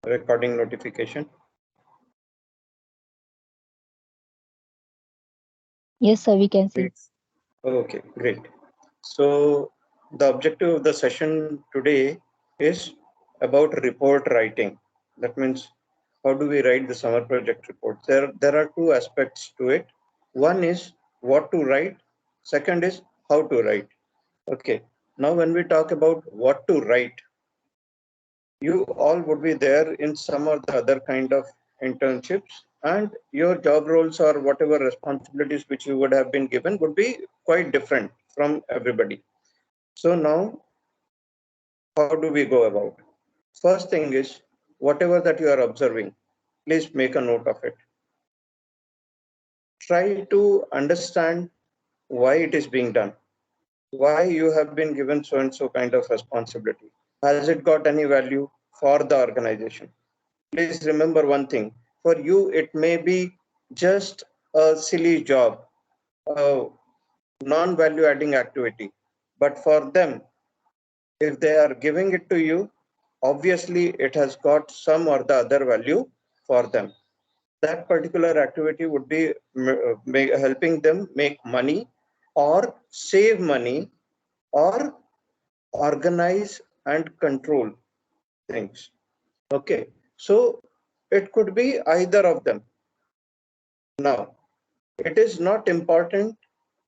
recording notification? Yes, sir, we can see. Okay, great. So the objective of the session today is about report writing. That means how do we write the summer project report? There are two aspects to it. One is what to write. Second is how to write. Okay. Now when we talk about what to write, you all would be there in some or the other kind of internships, and your job roles or whatever responsibilities which you would have been given would be quite different from everybody. So now, how do we go about? First thing is, whatever that you are observing, please make a note of it. Try to understand why it is being done, why you have been given so and so kind of responsibility. Has it got any value for the organization? Please remember one thing, for you it may be just a silly job, a non-value adding activity, but for them, if they are giving it to you, obviously it has got some or the other value for them. That particular activity would be helping them make money or save money or organize and control things. Okay, so it could be either of them. Now, it is not important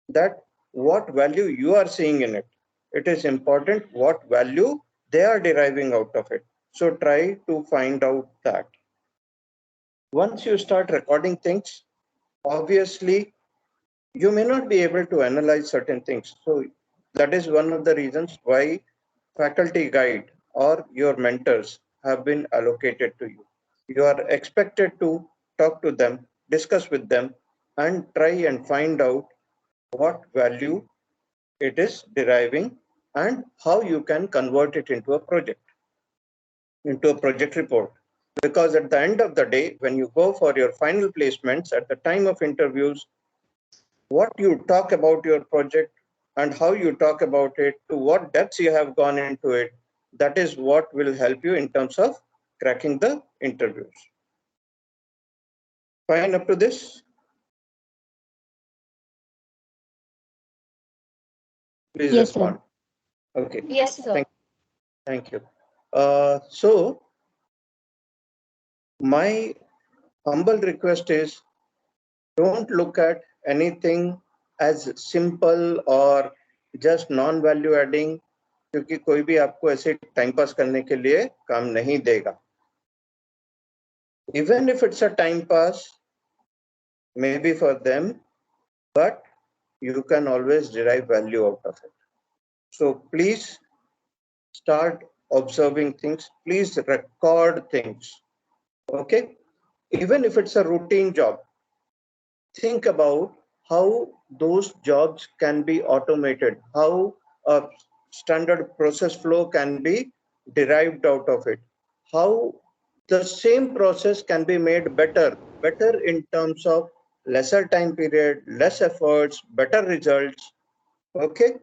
that what value you are seeing in it. It is important what value they are deriving out of it. So try to find out that. Once you start recording things, obviously you may not be able to analyze certain things. So that is one of the reasons why faculty guide or your mentors have been allocated to you. You are expected to talk to them, discuss with them, and try and find out what value it is deriving and how you can convert it into a project report. Because at the end of the day, when you go for your final placements, at the time of interviews, what you talk about your project and how you talk about it, to what depths you have gone into it, that is what will help you in terms of cracking the interviews. Fine up to this? Please Yes, sir. respond. Okay. Yes, sir. Thank you. So my humble request is, don't look at anything as simple or just non-value adding, क्योंकि कोई भी आपको ऐसे time pass करने के लिए काम नहीं देगा. Even if it's a time pass, maybe for them, but you can always derive value out of it. So please start observing things. Please record things. Okay? Even if it's a routine job, think about how those jobs can be automated, how a standard process flow can be derived out of it, how the same process can be made better in terms of lesser time period, less efforts, better results, okay,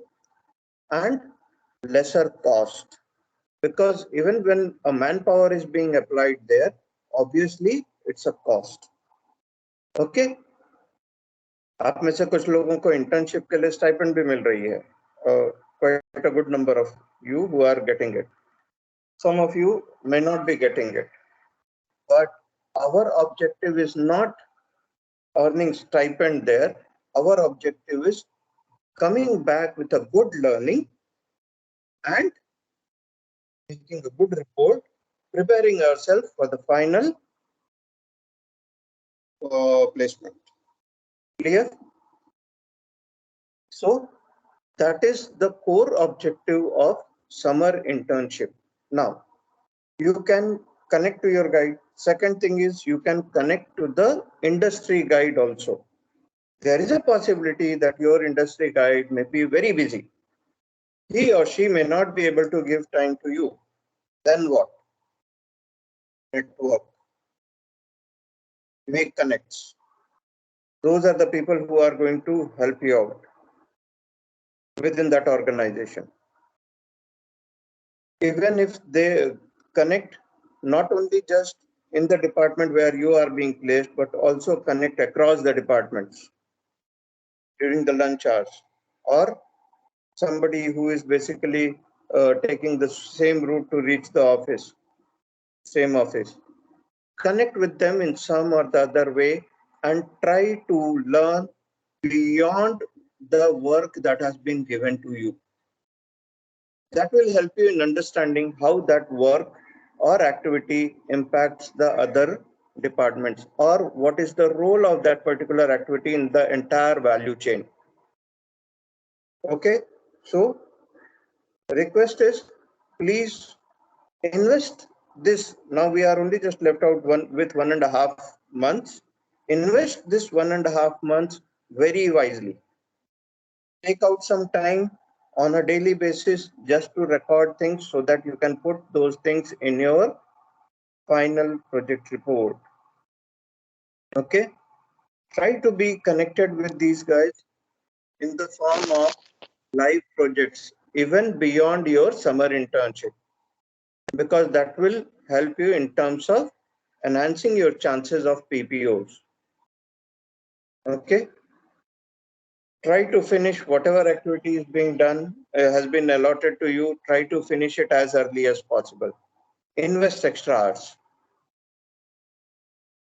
and lesser cost. Because even when a manpower is being applied there, obviously it's a cost. Okay. आप में से कुछ लोगों को internship के लिए stipend भी मिल रही है. Quite a good number of you who are getting it. Some of you may not be getting it, but our objective is not earning stipend there. Our objective is coming back with a good learning and making a good report, preparing ourselves for the final placement. Clear? So that is the core objective of summer internship. Now, you can connect to your guide. Second thing is you can connect to the industry guide also. There is a possibility that your industry guide may be very busy. He or she may not be able to give time to you. Then what? Network. Make connects. Those are the people who are going to help you out within that organization. Even if they connect not only just in the department where you are being placed, but also connect across the departments during the lunch hours, or somebody who is basically taking the same route to reach the office, same office. Connect with them in some or the other way and try to learn beyond the work that has been given to you. That will help you in understanding how that work or activity impacts the other departments, or what is the role of that particular activity in the entire value chain. Okay, so request is, please invest this. Now we are only just left out with 1.5 months. Invest this 1.5 months very wisely. Take out some time on a daily basis just to record things so that you can put those things in your final project report. Okay, try to be connected with these guys in the form of live projects, even beyond your summer internship, because that will help you in terms of enhancing your chances of PPOs. Okay, try to finish whatever activity is being done, has been allotted to you. Try to finish it as early as possible. Invest extra hours,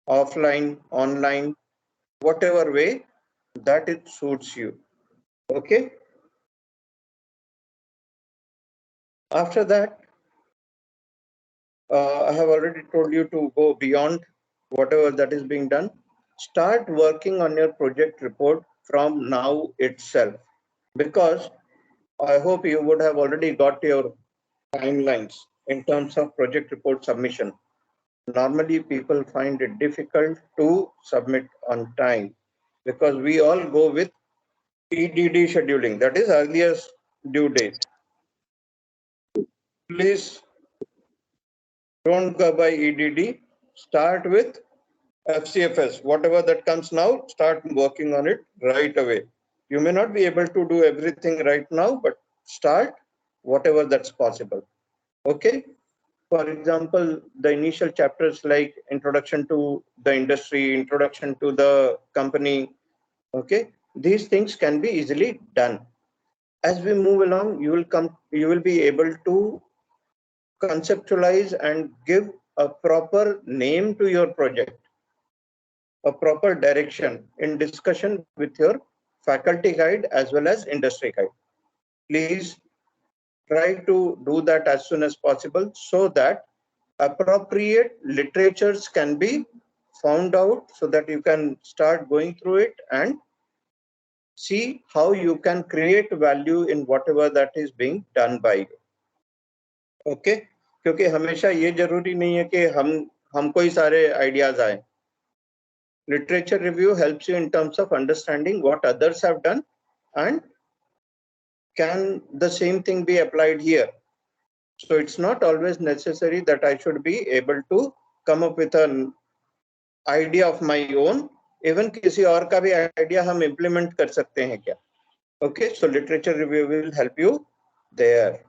offline, online, whatever way that it suits you. Okay, after that, I have already told you to go beyond whatever that is being done. Start working on your project report from now itself, because I hope you would have already got your timelines in terms of project report submission. Normally, people find it difficult to submit on time because we all go with EDD scheduling, that is earliest due date. Please don't go by EDD, start with FCFS, whatever that comes now, start working on it right away. You may not be able to do everything right now, but start whatever that's possible. Okay. For example, the initial chapters like introduction to the industry, introduction to the company. Okay. These things can be easily done. As we move along, you will be able to conceptualize and give a proper name to your project, a proper direction in discussion with your faculty guide as well as industry guide. Please try to do that as soon as possible so that appropriate literatures can be found out, so that you can start going through it and see how you can create value in whatever that is being done by you. Okay, क्योंकि हमेशा ये जरूरी नहीं है कि हमको ही सारे ideas आए. Literature review helps you in terms of understanding what others have done and can the same thing be applied here. So it's not always necessary that I should be able to come up with an idea of my own. Even किसी और का भी idea हम implement कर सकते हैं क्या? Okay, so literature review will help you there.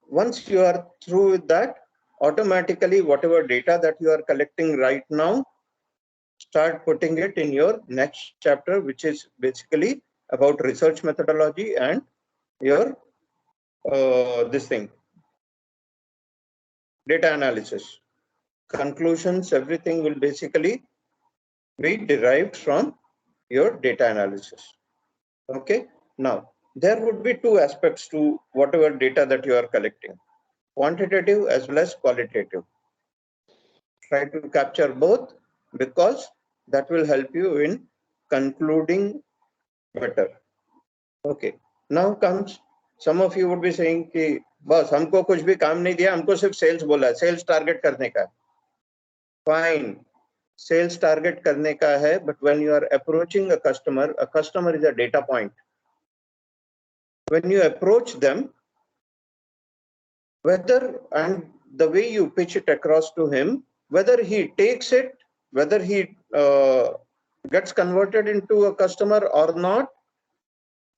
Once you are through with that, automatically whatever data that you are collecting right now, start putting it in your next chapter, which is basically about research methodology and your this thing, data analysis. Conclusions, everything will basically be derived from your data analysis. Okay, now there would be two aspects to whatever data that you are collecting, quantitative as well as qualitative. Try to capture both, because that will help you in concluding better. Okay, now comes, some of you would be saying कि बस हमको कुछ भी काम नहीं दिया, हमको सिर्फ सेल्स बोला है, सेल्स टारगेट करने का है. Fine, sales target करने का है, but when you are approaching a customer is a data point. When you approach them, whether and the way you pitch it across to him, whether he takes it, whether he gets converted into a customer or not,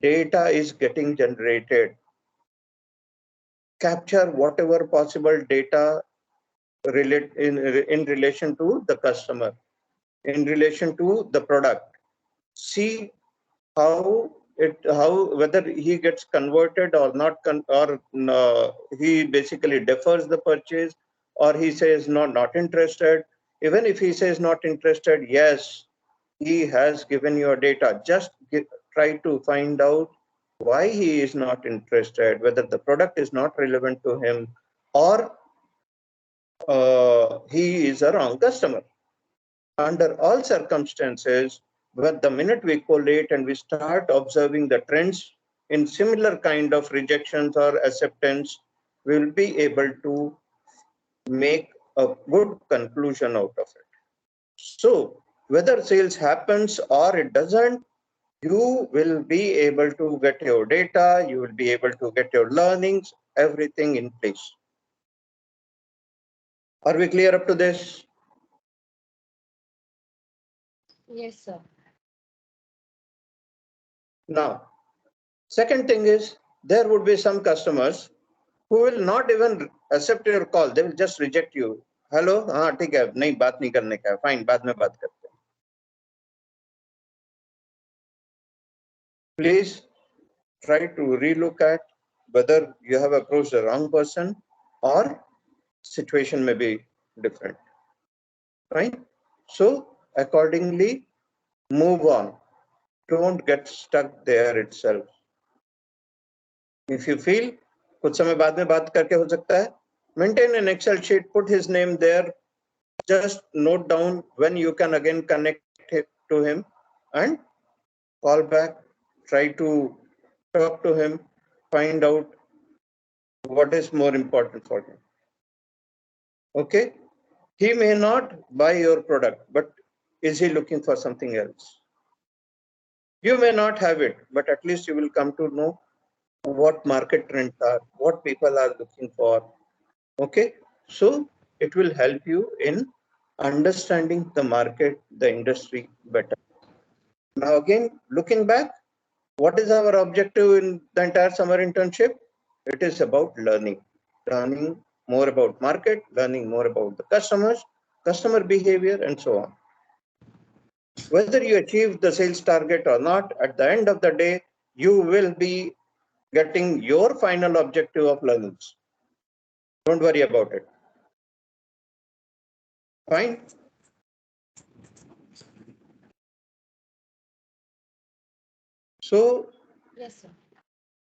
data is getting generated. capture whatever possible data in relation to the customer, in relation to the product. See how whether he gets converted or not, or he basically defers the purchase, or he says not interested. Even if he says not interested, yes, he has given your data. Just try to find out why he is not interested, whether the product is not relevant to him, or he is a wrong customer. Under all circumstances, when the minute we collate and we start observing the trends in similar kind of rejections or acceptance, we will be able to make a good conclusion out of it. So whether sales happens or it doesn't, you will be able to get your data, you will be able to get your learnings, everything in place. Are we clear up to this? Yes, sir. Now, second thing is, there would be some customers who will not even accept your call. They will just reject you. Hello, हाँ ठीक है, नहीं बात नहीं करने का है, fine, बाद में बात करते हैं. Please try to relook at whether you have approached the wrong person or situation may be different. Right? So accordingly, move on. Don't get stuck there itself. If you feel कुछ समय बाद में बात करके हो सकता है, maintain an Excel sheet, put his name there, just note down when you can again connect to him and call back, try to talk to him, find out what is more important for him. Okay, he may not buy your product, but is he looking for something else? You may not have it, but at least you will come to know what market trends are, what people are looking for. Okay, so it will help you in understanding the market, the industry better. Now again, looking back, what is our objective in the entire summer internship? It is about learning more about market, learning more about the customers, customer behavior, and so on. Whether you achieve the sales target or not, at the end of the day, you will be getting your final objective of learnings. Don't worry about it. Fine? So, Yes, sir.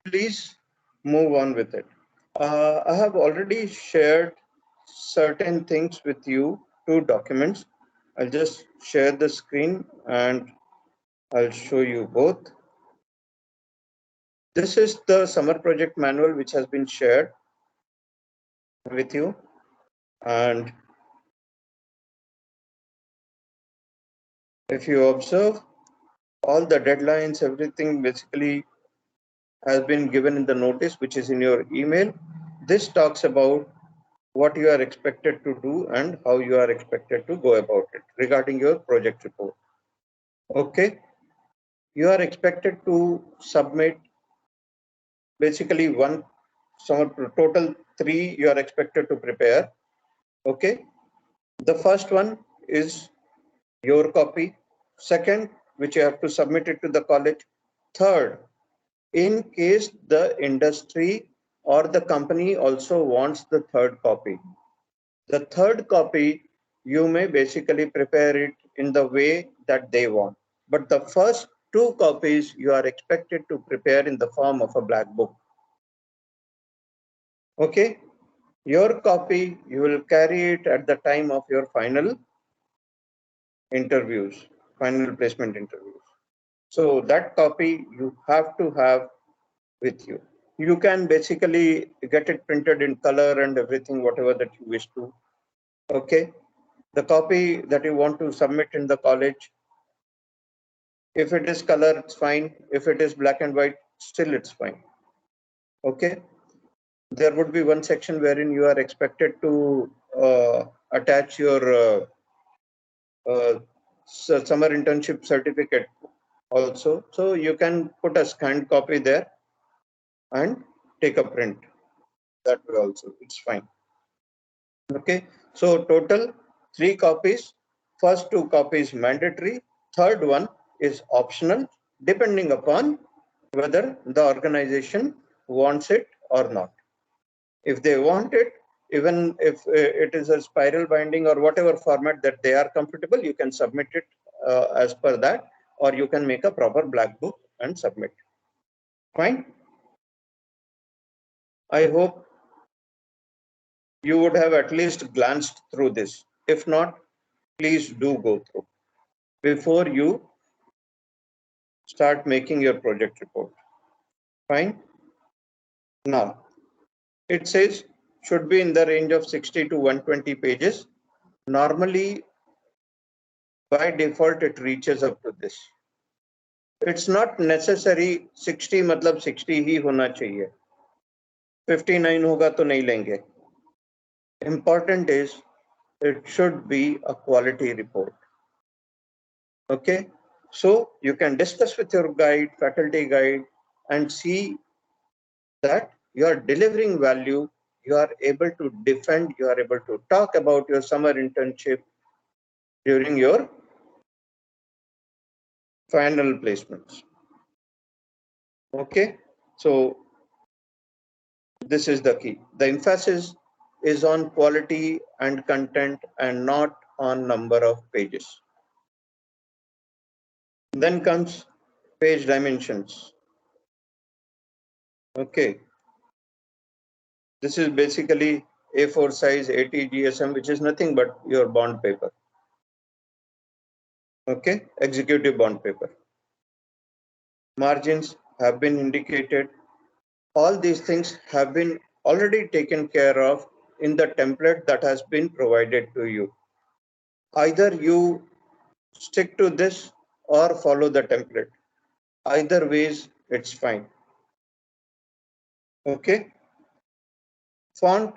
please move on with it. I have already shared certain things with you, 2 documents. I'll just share the screen and I'll show you both. This is the summer project manual which has been shared with you, and if you observe, all the deadlines, everything basically has been given in the notice which is in your email. This talks about what you are expected to do and how you are expected to go about it regarding your project report. Okay, you are expected to submit basically total 3 you are expected to prepare. Okay, the first one is your copy. Second, which you have to submit it to the college. Third, in case the industry or the company also wants the third copy. The third copy, you may basically prepare it in the way that they want. But the first 2 copies you are expected to prepare in the form of a black book. Okay, your copy, you will carry it at the time of your final interviews, final placement interviews. So that copy you have to have with you. You can basically get it printed in color and everything, whatever that you wish to. Okay, the copy that you want to submit in the college, if it is color, it's fine. If it is black and white, still it's fine. Okay, there would be one section wherein you are expected to attach your summer internship certificate also. So you can put a scanned copy there and take a print. that way also, it's fine. Okay, so total 3 copies. First 2 copies mandatory, third one is optional, depending upon whether the organization wants it or not. If they want it, even if it is a spiral binding or whatever format that they are comfortable, you can submit it as per that, or you can make a proper black book and submit. Fine. I hope you would have at least glanced through this. If not, please do go through before you start making your project report. Fine. Now, it says should be in the range of 60 to 120 pages. Normally, by default, it reaches up to this. It's not necessary 60 मतलब 60 ही होना चाहिए. 59 होगा तो नहीं लेंगे. Important is it should be a quality report. Okay, so you can discuss with your guide, faculty guide, and see that you are delivering value, you are able to defend, you are able to talk about your summer internship during your final placements. Okay, so this is the key. The emphasis is on quality and content and not on number of pages. Then comes page dimensions. Okay, this is basically A4 size 80 GSM, which is nothing but your bond paper. Okay, executive bond paper. Margins have been indicated. All these things have been already taken care of in the template that has been provided to you. Either you stick to this or follow the template. Either ways, it's fine. Okay. Font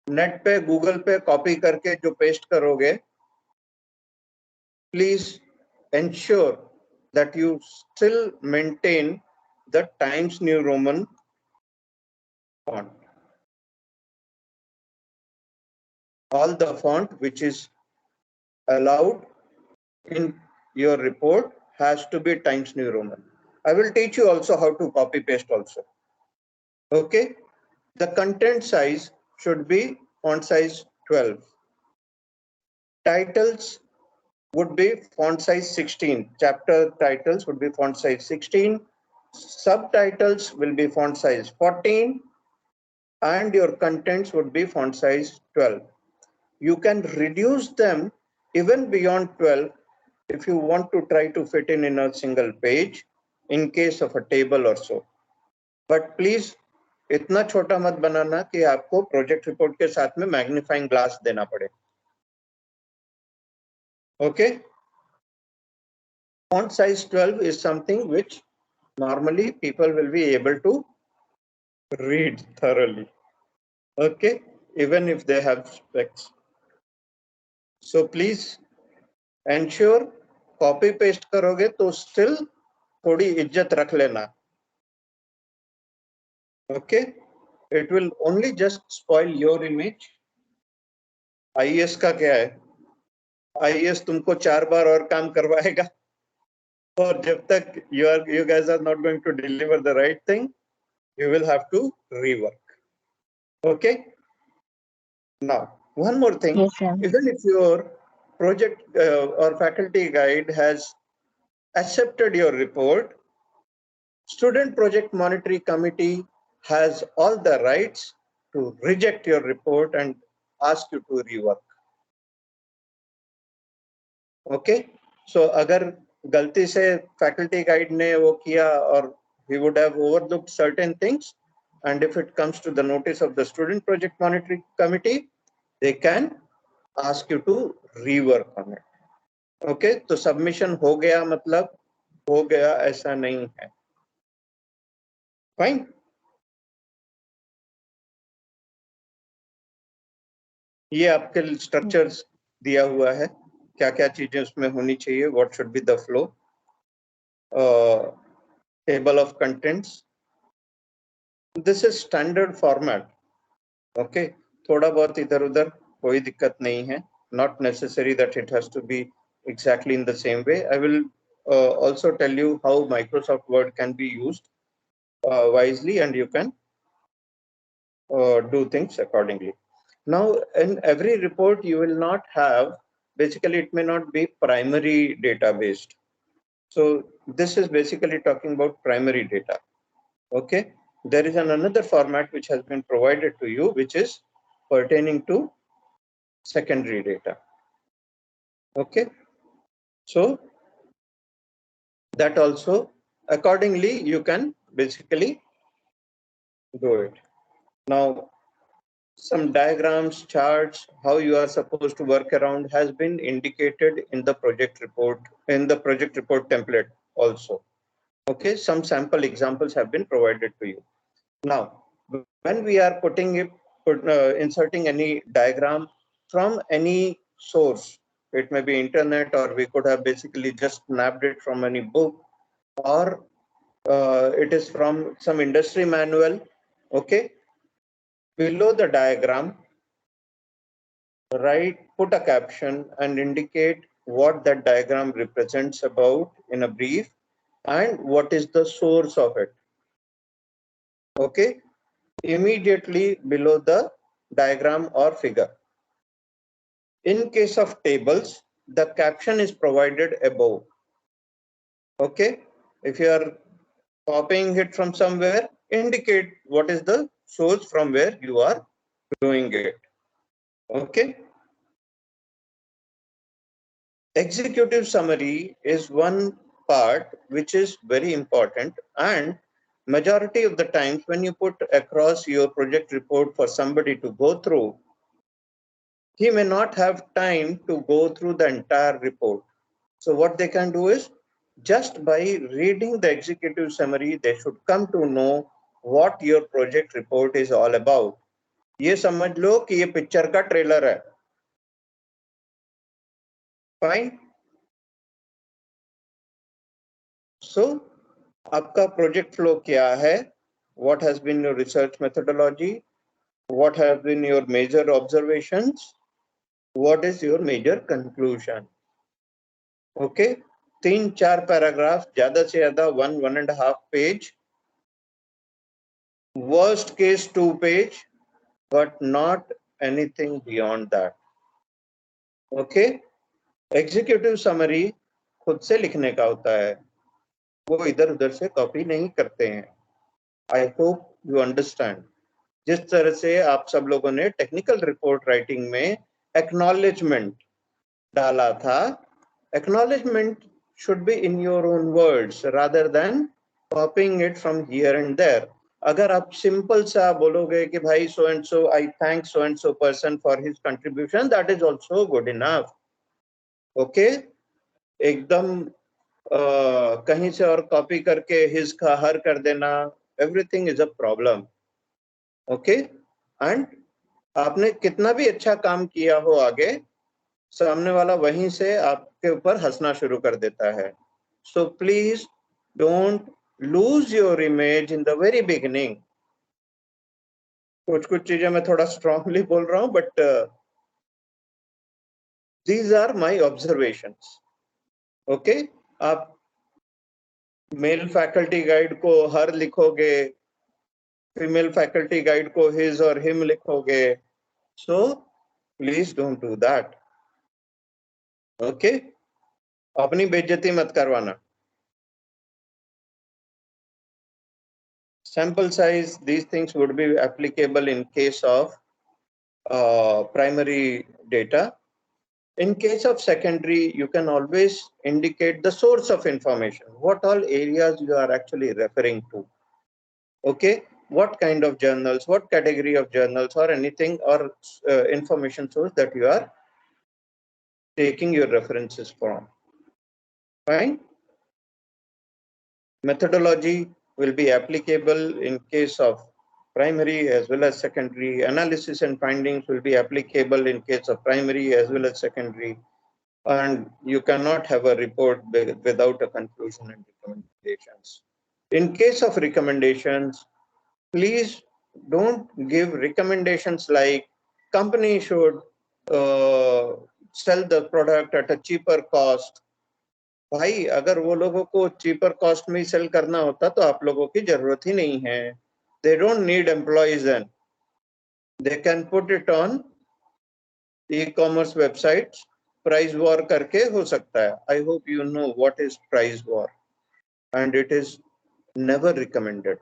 net पे Google पे copy करके जो paste करोगे, please ensure that you still maintain the Times New Roman font. All the font which is allowed in your report has to be Times New Roman. I will teach you also how to copy paste also. Okay. The content size should be font size 12. Titles would be font size 16. Chapter titles would be font size 16. Subtitles will be font size 14. And your contents would be font size 12. You can reduce them even beyond 12 if you want to try to fit in a single page in case of a table or so. But please इतना छोटा मत बनाना कि आपको project report के साथ में magnifying glass देना पड़े. Okay. Font size 12 is something which normally people will be able to read thoroughly. Okay, even if they have specs. So please ensure copy paste करोगे तो still थोड़ी इज्जत रख लेना. Okay, it will only just spoil your image. IAS का क्या है? IAS तुमको 4 बार और काम करवाएगा. और जब तक you guys are not going to deliver the right thing, you will have to rework. Okay. Now, one more thing. Yes, sir. Even if your project or faculty guide has accepted your report, Student Project Monitoring Committee has all the rights to reject your report and ask you to rework. Okay. So, अगर गलती से faculty guide ने वो किया और we would have overlooked certain things, and if it comes to the notice of the Student Project Monitoring Committee, they can ask you to rework on it. Okay, तो submission हो गया मतलब हो गया ऐसा नहीं है. Fine. ये आपके स्ट्रक्चर्स दिया हुआ है, क्या क्या चीजें उसमें होनी चाहिए. What should be the flow, table of contents, this is standard format. Okay, थोड़ा बहुत इधर उधर कोई दिक्कत नहीं है. Not necessary that it has to be exactly in the same way. I will also tell you how Microsoft Word can be used wisely, and you can do things accordingly. Now, in every report, you will not have, basically, it may not be primary data based. So this is basically talking about primary data. Okay, there is another format which has been provided to you, which is pertaining to secondary data. Okay, so that also accordingly you can basically do it. Now, some diagrams, charts, how you are supposed to work around has been indicated in the project report, template also. Okay, some sample examples have been provided to you. Now, when we are inserting any diagram from any source, it may be internet, or we could have basically just snapped it from any book, or it is from some industry manual. Okay, below the diagram, put a caption and indicate what that diagram represents about in a brief and what is the source of it. Okay, immediately below the diagram or figure. In case of tables, the caption is provided above. Okay, if you are copying it from somewhere, indicate what is the source from where you are doing it. Okay. Executive summary is one part which is very important, and majority of the times when you put across your project report for somebody to go through, he may not have time to go through the entire report. So what they can do is, just by reading the executive summary, they should come to know what your project report is all about. ये समझ लो कि ये picture का trailer है. Fine. So, आपका project flow क्या है? What has been your research methodology? What have been your major observations? What is your major conclusion? Okay, 3-4 paragraph, ज्यादा से ज्यादा 1.5 page, worst case 2 page, but not anything beyond that. Okay, executive summary खुद से लिखने का होता है, वो इधर उधर से कॉपी नहीं करते हैं. I hope you understand. जिस तरह से आप सब लोगों ने टेक्निकल रिपोर्ट राइटिंग में एक्नॉलेजमेंट डाला था, acknowledgement should be in your own words rather than copying it from here and there. अगर आप सिंपल सा बोलोगे कि भाई so and so, I thank so and so person for his contribution, that is also good enough. Okay, एकदम कहीं से और कॉपी करके his का हर कर देना, everything is a problem. Okay, and आपने कितना भी अच्छा काम किया हो, आगे सामने वाला वहीं से आपके ऊपर हंसना शुरू कर देता है. So please don't lose your image in the very beginning. कुछ चीजें मैं थोड़ा स्ट्रांगली बोल रहा हूं, but these are my observations. Okay, आप मेल फैकल्टी गाइड को हर लिखोगे, फीमेल फैकल्टी गाइड को हिज और हिम लिखोगे. So please don't do that. Okay, अपनी बेइज्जती मत करवाना. Sample size, these things would be applicable in case of primary data. In case of secondary, you can always indicate the source of information, what all areas you are actually referring to. Okay, what kind of journals, what category of journals, or anything, or information source that you are taking your references from. Fine. Methodology will be applicable in case of primary as well as secondary. Analysis and findings will be applicable in case of primary as well as secondary. And you cannot have a report without a conclusion and recommendations. In case of recommendations, please don't give recommendations like company should sell the product at a cheaper cost. भाई अगर वो लोगों को cheaper cost में cell करना होता तो आप लोगों की जरूरत ही नहीं है. They don't need employees then. They can put it on e-commerce websites. Price war करके हो सकता है. I hope you know what is price war, and it is never recommended.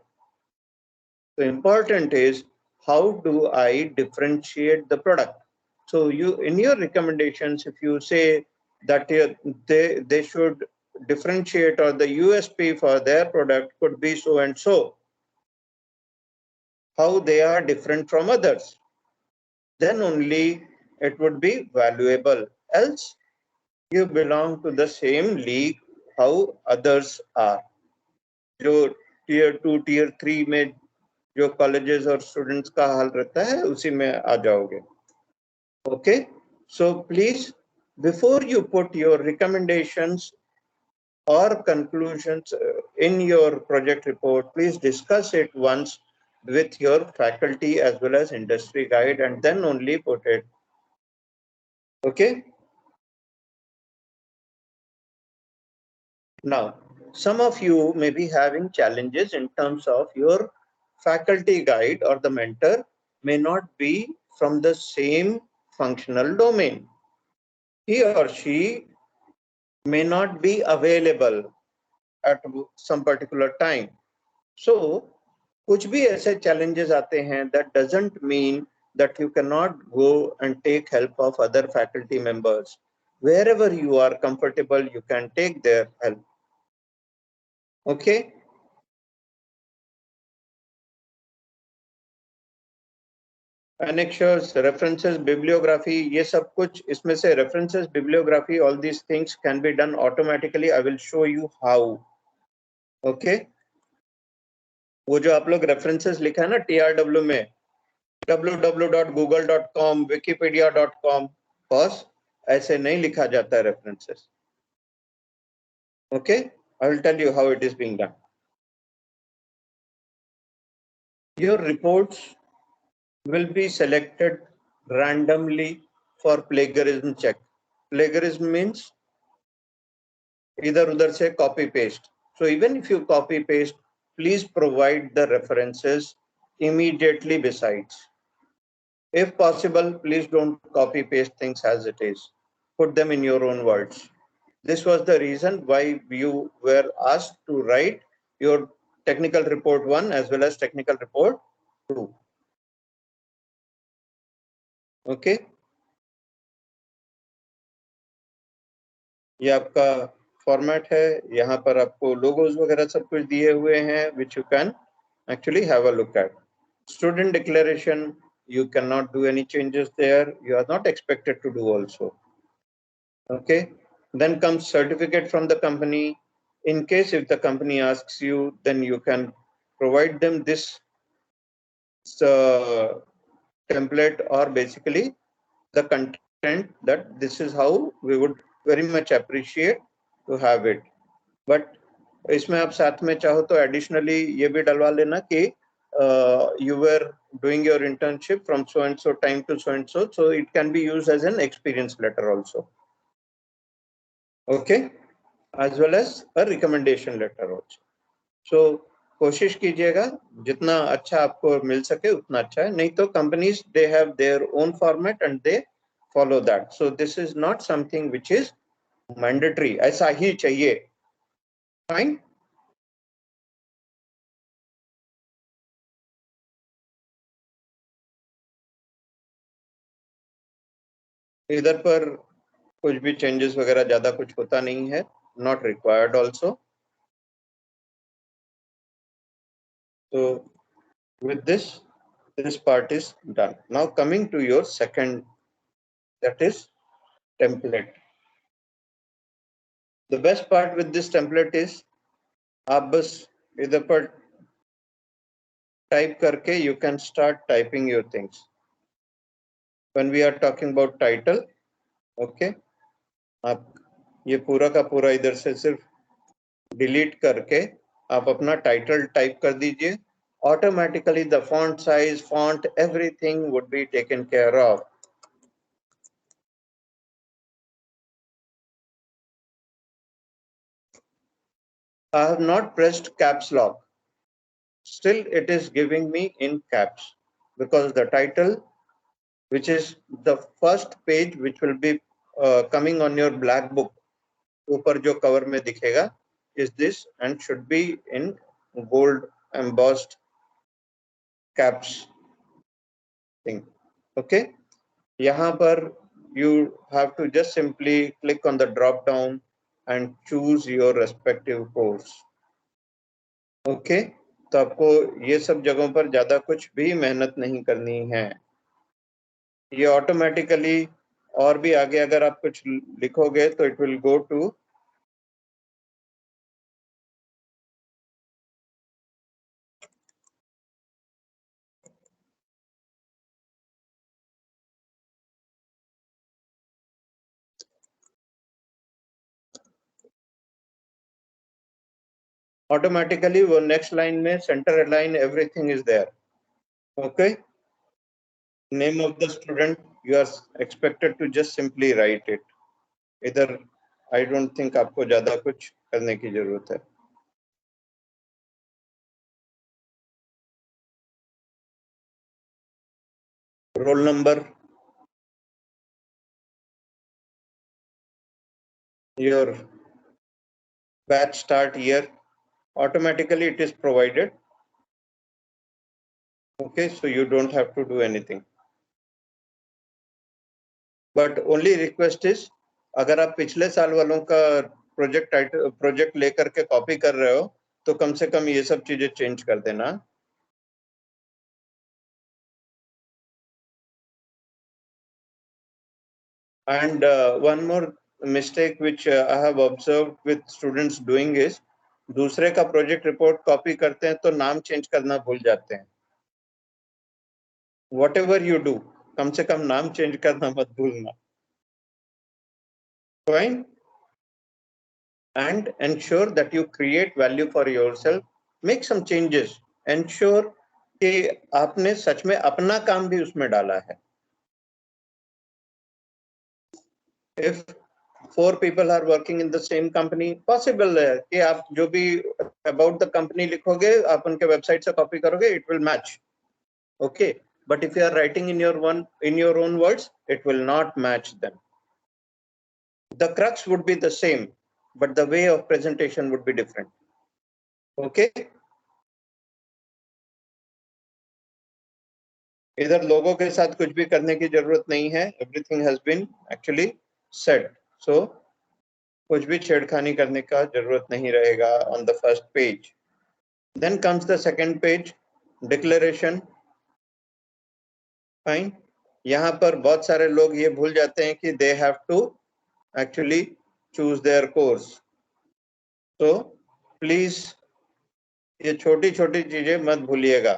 The important is how do I differentiate the product. So you in your recommendations, if you say that they should differentiate or the USP for their product could be so and so, how they are different from others, then only it would be valuable. Else you belong to the same league how others are. जो tier 2 tier 3 में जो colleges और students का हाल रहता है उसी में आ जाओगे. Okay, so please, before you put your recommendations or conclusions in your project report, please discuss it once with your faculty as well as industry guide, and then only put it. Okay. Now, some of you may be having challenges in terms of your faculty guide or the mentor may not be from the same functional domain. He or she may not be available at some particular time. So कुछ भी ऐसे challenges आते हैं, that doesn't mean that you cannot go and take help of other faculty members. Wherever you are comfortable, you can take their help. Okay. Annexures, references, bibliography, ये सब कुछ इसमें से references, bibliography, all these things can be done automatically. I will show you how. Okay. वो जो आप लोग references लिखा है ना TRW में, www.google.com, wikipedia.com, बस ऐसे नहीं लिखा जाता है references. Okay, I will tell you how it is being done. Your reports will be selected randomly for plagiarism check. Plagiarism means इधर उधर से copy paste. So even if you copy paste, please provide the references immediately besides. If possible, please don't copy paste things as it is. Put them in your own words. This was the reason why you were asked to write your technical report 1 as well as technical report 2. Okay. ये आपका format है. यहाँ पर आपको logos वगैरह सब कुछ दिए हुए हैं which you can actually have a look at. Student declaration, you cannot do any changes there. You are not expected to do also. Okay. Then comes certificate from the company. In case if the company asks you, then you can provide them this template or basically the content that this is how we would very much appreciate to have it. But इसमें आप साथ में चाहो तो additionally ये भी डलवा लेना कि you were doing your internship from so and so time to so and so, so it can be used as an experience letter also. Okay, as well as a recommendation letter also. So कोशिश कीजिएगा जितना अच्छा आपको मिल सके उतना अच्छा है. नहीं तो companies they have their own format and they follow that. So this is not something which is mandatory. ऐसा ही चाहिए. Fine. इधर पर कुछ भी changes वगैरह ज़्यादा कुछ होता नहीं है. Not required also. So with this part is done. Now coming to your second, that is template. The best part with this template is आप बस इधर पर type करके you can start typing your things. When we are talking about title, okay, आप ये पूरा का पूरा इधर से सिर्फ delete करके आप अपना title type कर दीजिए automatically the font size, font, everything would be taken care of. I have not pressed caps lock. Still it is giving me in caps because the title, which is the first page which will be coming on your black book, ऊपर जो cover में दिखेगा, is this and should be in gold embossed caps thing. Okay, यहाँ पर you have to just simply click on the drop down and choose your respective course. Okay, तो आपको ये सब जगहों पर ज्यादा कुछ भी मेहनत नहीं करनी है, ये ऑटोमेटिकली, और भी आगे अगर आप कुछ लिखोगे तो it will go to automatically, वो नेक्स्ट लाइन में centre align everything is there. Okay, name of the student you are expected to just simply write it. इधर आई डोंट थिंक आपको ज्यादा कुछ करने की जरूरत है. Roll number, your batch start year, automatically it is provided. Okay, so you don't have to do anything, but only request is, अगर आप पिछले साल वालों का प्रोजेक्ट लेकर के कॉपी कर रहे हो तो कम से कम ये सब चीजें चेंज कर देना. And one more mistake which I have observed with students doing is, दूसरे का प्रोजेक्ट रिपोर्ट कॉपी करते हैं तो नाम चेंज करना भूल जाते हैं. Whatever you do, कम से कम नाम चेंज करना मत भूलना. Fine. And ensure that you create value for yourself, make some changes, ensure कि आपने सच में अपना काम भी उसमें डाला है. If 4 people are working in the same company, possible है कि आप जो भी about the company लिखोगे, आप उनके website से copy करोगे, it will match. Okay, but if you are writing in your own words, it will not match them. The crux would be the same, but the way of presentation would be different. Okay, इधर लोगों के साथ कुछ भी करने की जरूरत नहीं है. Everything has been actually said, so कुछ भी छेड़खानी करने का जरूरत नहीं रहेगा on the first page. Then comes the second page, declaration. Fine. यहाँ पर बहुत सारे लोग ये भूल जाते हैं कि they have to actually choose their course. So please ये छोटी छोटी चीजें मत भूलिएगा.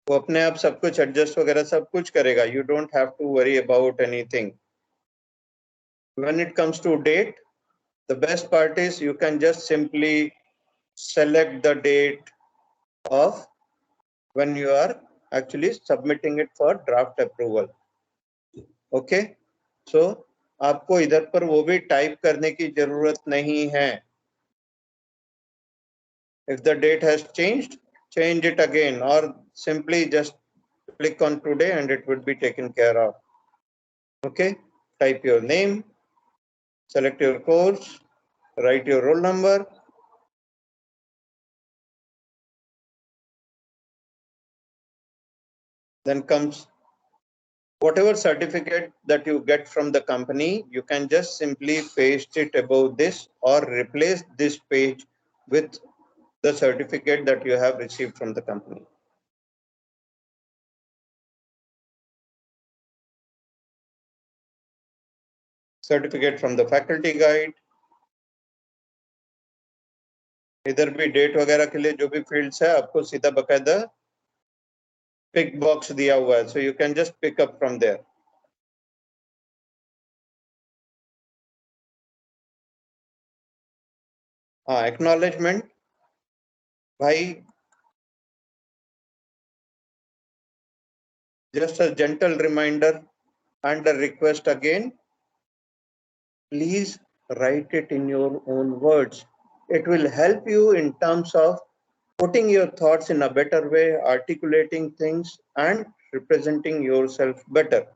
वो अपने आप सब कुछ एडजस्ट वगैरह सब कुछ करेगा. You don't have to worry about anything. When it comes to date, the best part is you can just simply select the date of when you are actually submitting it for draft approval. Okay, so आपको इधर पर वो भी type करने की जरूरत नहीं है. If the date has changed, change it again, or simply just click on today and it would be taken care of. Okay, type your name, select your course, write your roll number. Then comes whatever certificate that you get from the company, you can just simply paste it above this or replace this page with the certificate that you have received from the company. Certificate from the faculty guide. इधर भी date वगैरह के लिए जो भी fields है आपको सीधा बकायदा पिक बॉक्स दिया हुआ है, so you can just pick up from there. हाँ, acknowledgement. भाई just a gentle reminder and a request again, please write it in your own words. It will help you in terms of putting your thoughts in a better way, articulating things and representing yourself better.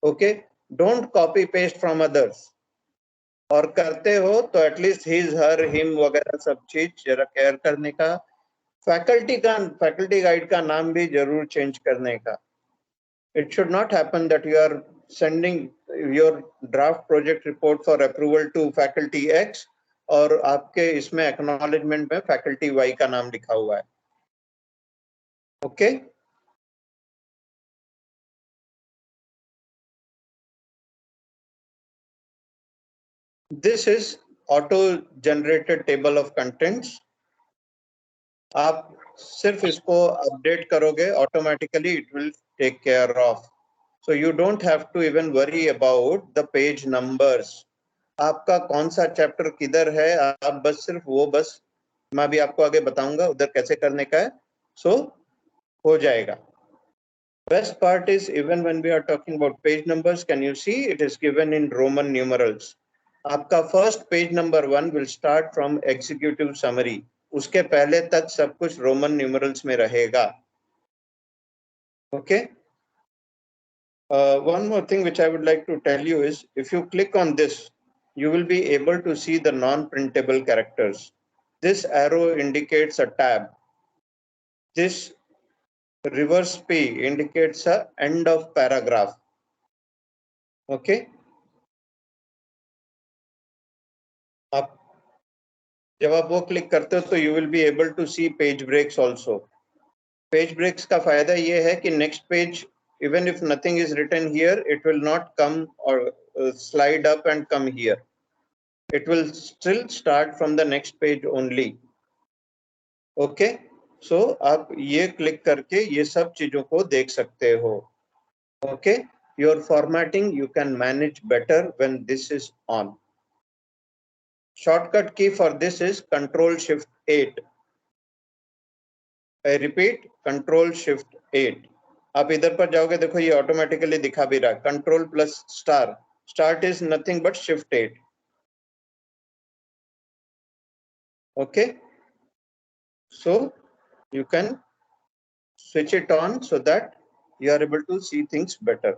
Okay, don't copy paste from others. और करते हो तो at least his her him वगैरह सब चीज जरा care करने का, फैकल्टी गाइड का नाम भी जरूर चेंज करने का. It should not happen that you are sending your draft project report for approval to faculty X और आपके इसमें acknowledgement में faculty Y का नाम लिखा हुआ है. Okay? This is auto-generated table of contents. आप सिर्फ इसको अपडेट करोगे, automatically it will take care of. So you don't have to even worry about the page numbers. आपका कौन सा चैप्टर किधर है, आप बस सिर्फ वो बस मैं भी आपको आगे बताऊंगा उधर कैसे करने का है. So हो जाएगा. Best part is even when we are talking about page numbers, can you see it is given in Roman numerals. आपका first page number 1 will start from executive summary. उसके पहले तक सब कुछ Roman numerals में रहेगा. Okay. One more thing which I would like to tell you is if you click on this, you will be able to see the non-printable characters. This arrow indicates a tab. This reverse P indicates a end of paragraph. Okay. आप जब आप वो click करते हो तो you will be able to see page breaks also. Page breaks का फायदा ये है कि next page, even if nothing is written here, it will not come or slide up and come here. It will still start from the next page only. Okay, so आप ये click करके ये सब चीजों को देख सकते हो. Okay, your formatting you can manage better when this is on. Shortcut key for this is Control Shift 8. I repeat, Control Shift 8. आप इधर पर जाओगे, देखो ये ऑटोमेटिकली दिखा भी रहा है. Control plus star. Start is nothing but Shift 8. Okay, so you can switch it on so that you are able to see things better.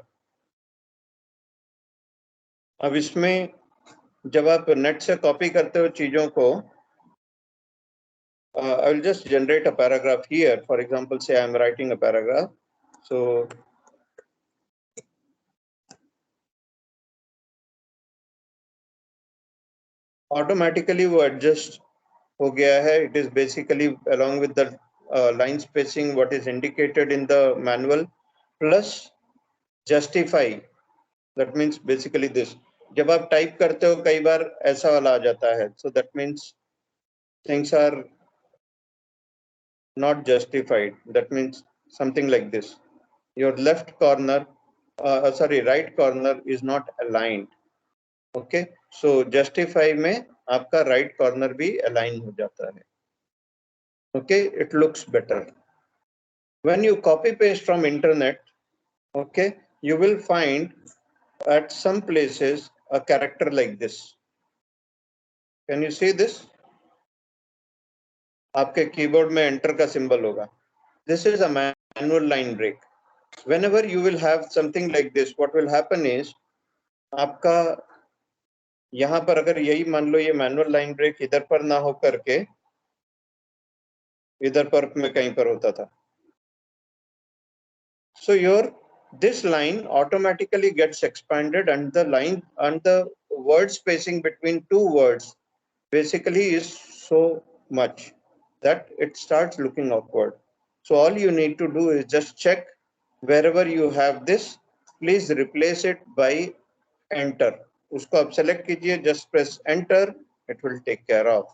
अब इसमें जब आप नेट से कॉपी करते हो चीजों को, I will just generate a paragraph here. For example, say I am writing a paragraph. So automatically वो adjust हो गया है. It is basically along with the line spacing what is indicated in the manual plus justify. That means basically this. जब आप type करते हो कई बार ऐसा वाला आ जाता है. So that means things are not justified. That means something like this. Your left corner, right corner is not aligned. Okay, so justify में आपका right corner भी align हो जाता है. Okay, it looks better. When you copy paste from internet, okay, you will find at some places a character like this. Can you see this? आपके keyboard में enter का symbol होगा. This is a manual line break. Whenever you will have something like this, what will happen is आपका यहाँ पर अगर यही मान लो ये मैनुअल लाइन ब्रेक इधर पर ना हो करके इधर पर में कहीं पर होता था. So your this line automatically gets expanded and the word spacing between two words basically is so much that it starts looking awkward. So all you need to do is just check wherever you have this, please replace it by enter. उसको आप select कीजिए, just press enter, it will take care of.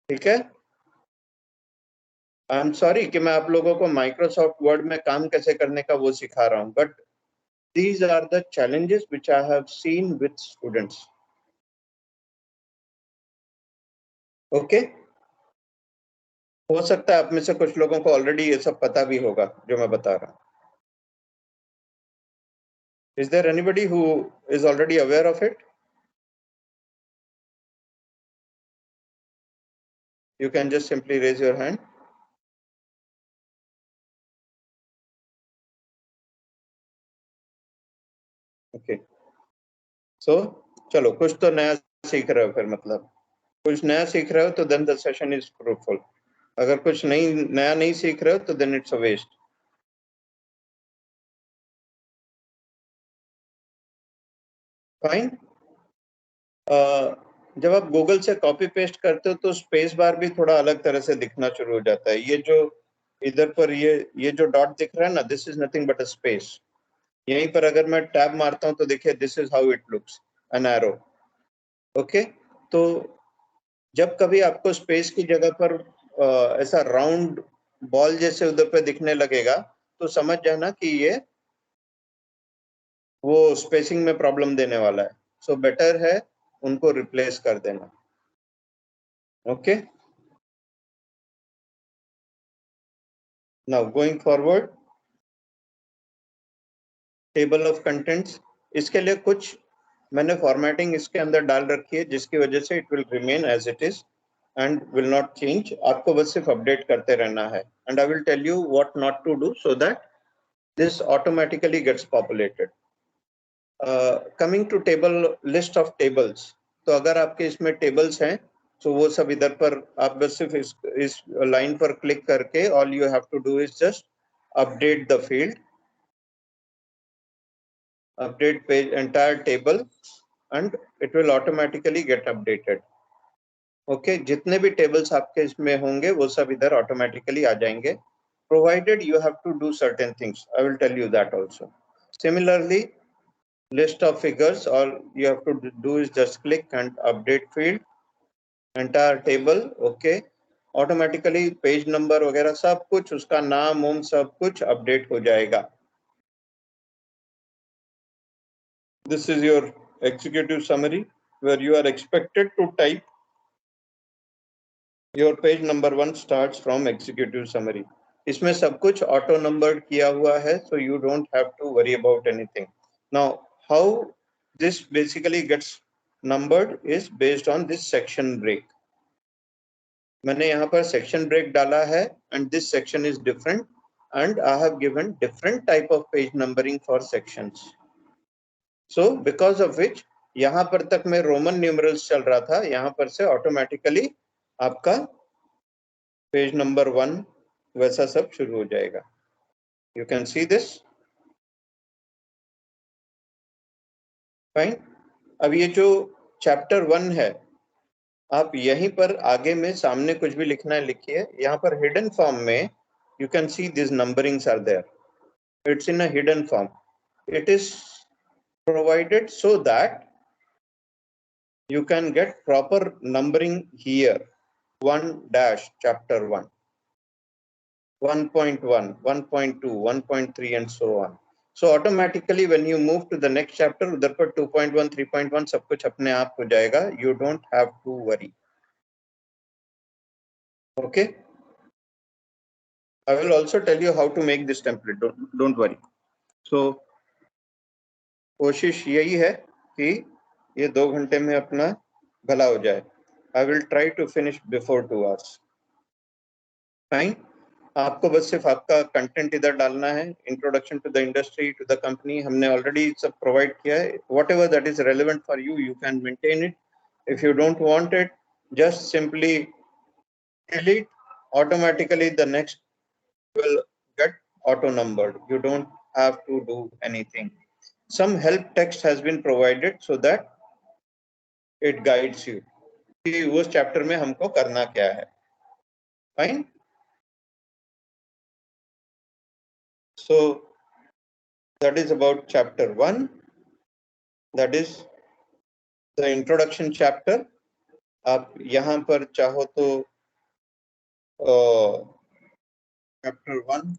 ठीक है. I am sorry कि मैं आप लोगों को माइक्रोसॉफ्ट वर्ड में काम कैसे करने का वो सिखा रहा हूं, but these are the challenges which I have seen with students. Okay, हो सकता है आप में से कुछ लोगों को ऑलरेडी ये सब पता भी होगा जो मैं बता रहा हूँ. Is there anybody who is already aware of it? You can just simply raise your hand. Okay. So, चलो कुछ तो नया सीख रहे हो फिर, मतलब कुछ नया सीख रहे हो तो then the session is fruitful. अगर कुछ नया नहीं सीख रहे हो तो then it's a waste. Fine. जब आप गूगल से कॉपी पेस्ट करते हो तो स्पेस बार भी थोड़ा अलग तरह से दिखना शुरू हो जाता है. ये जो इधर पर ये जो डॉट दिख रहा है ना, this is nothing but a space. यहीं पर अगर मैं टैब मारता हूं तो देखिए this is how it looks, an arrow. Okay, तो जब कभी आपको स्पेस की जगह पर ऐसा राउंड बॉल जैसे उधर पे दिखने लगेगा तो समझ जाना कि ये वो स्पेसिंग में प्रॉब्लम देने वाला है. सो बेटर है उनको रिप्लेस कर देना. Okay, now going forward, table of contents. इसके लिए कुछ मैंने फॉर्मेटिंग इसके अंदर डाल रखी है जिसकी वजह से it will remain as it is and will not change. आपको बस सिर्फ अपडेट करते रहना है. And I will tell you what not to do so that this automatically gets populated. Coming to table, list of tables. तो अगर आपके इसमें टेबल्स हैं तो वो सब इधर पर आप बस सिर्फ इस लाइन पर क्लिक करके all you have to do is just update the field, update page entire table and it will automatically get updated. Okay, जितने भी tables आपके इसमें होंगे वो सब इधर automatically आ जाएंगे, provided you have to do certain things. I will tell you that also. Similarly, list of figures, all you have to do is just click and update field, entire table. Okay, automatically page number वगैरह सब कुछ, उसका नाम सब कुछ update हो जाएगा. This is your executive summary where you are expected to type your page number 1 starts from executive summary. इसमें सब कुछ auto numbered किया हुआ है, so you don't have to worry about anything. Now, how this basically gets numbered is based on this section break. मैंने यहाँ पर section break डाला है and this section is different and I have given different type of page numbering for sections. So because of which यहाँ पर तक में Roman numerals चल रहा था, यहाँ पर से ऑटोमेटिकली आपका पेज नंबर 1 वैसा सब शुरू हो जाएगा. You can see this. Fine. अब ये जो चैप्टर 1 है, आप यहीं पर आगे में सामने कुछ भी लिखना है लिखिए. यहाँ पर हिडन फॉर्म में you can see this numberings are there. It's in a hidden form. It is provided so that you can get proper numbering here. 1 dash chapter 1, 1.1, 1.2, 1.3 and so on. So automatically when you move to the next chapter, उधर पर 2.1, 3.1 सब कुछ अपने आप हो जाएगा. You don't have to worry. Okay. I will also tell you how to make this template. Don't worry. So कोशिश यही है कि ये 2 घंटे में अपना भला हो जाए. I will try to finish before 2 hours. Fine. आपको बस सिर्फ आपका कंटेंट इधर डालना है. Introduction to the industry, to the company हमने ऑलरेडी सब प्रोवाइड किया है. Whatever that is relevant for you, you can maintain it. If you don't want it, just simply delete. Automatically the next will get auto numbered. You don't have to do anything. Some help text has been provided so that it guides you कि उस chapter में हमको करना क्या है. Fine. So that is about chapter 1. That is the introduction chapter. आप यहाँ पर चाहो तो chapter 1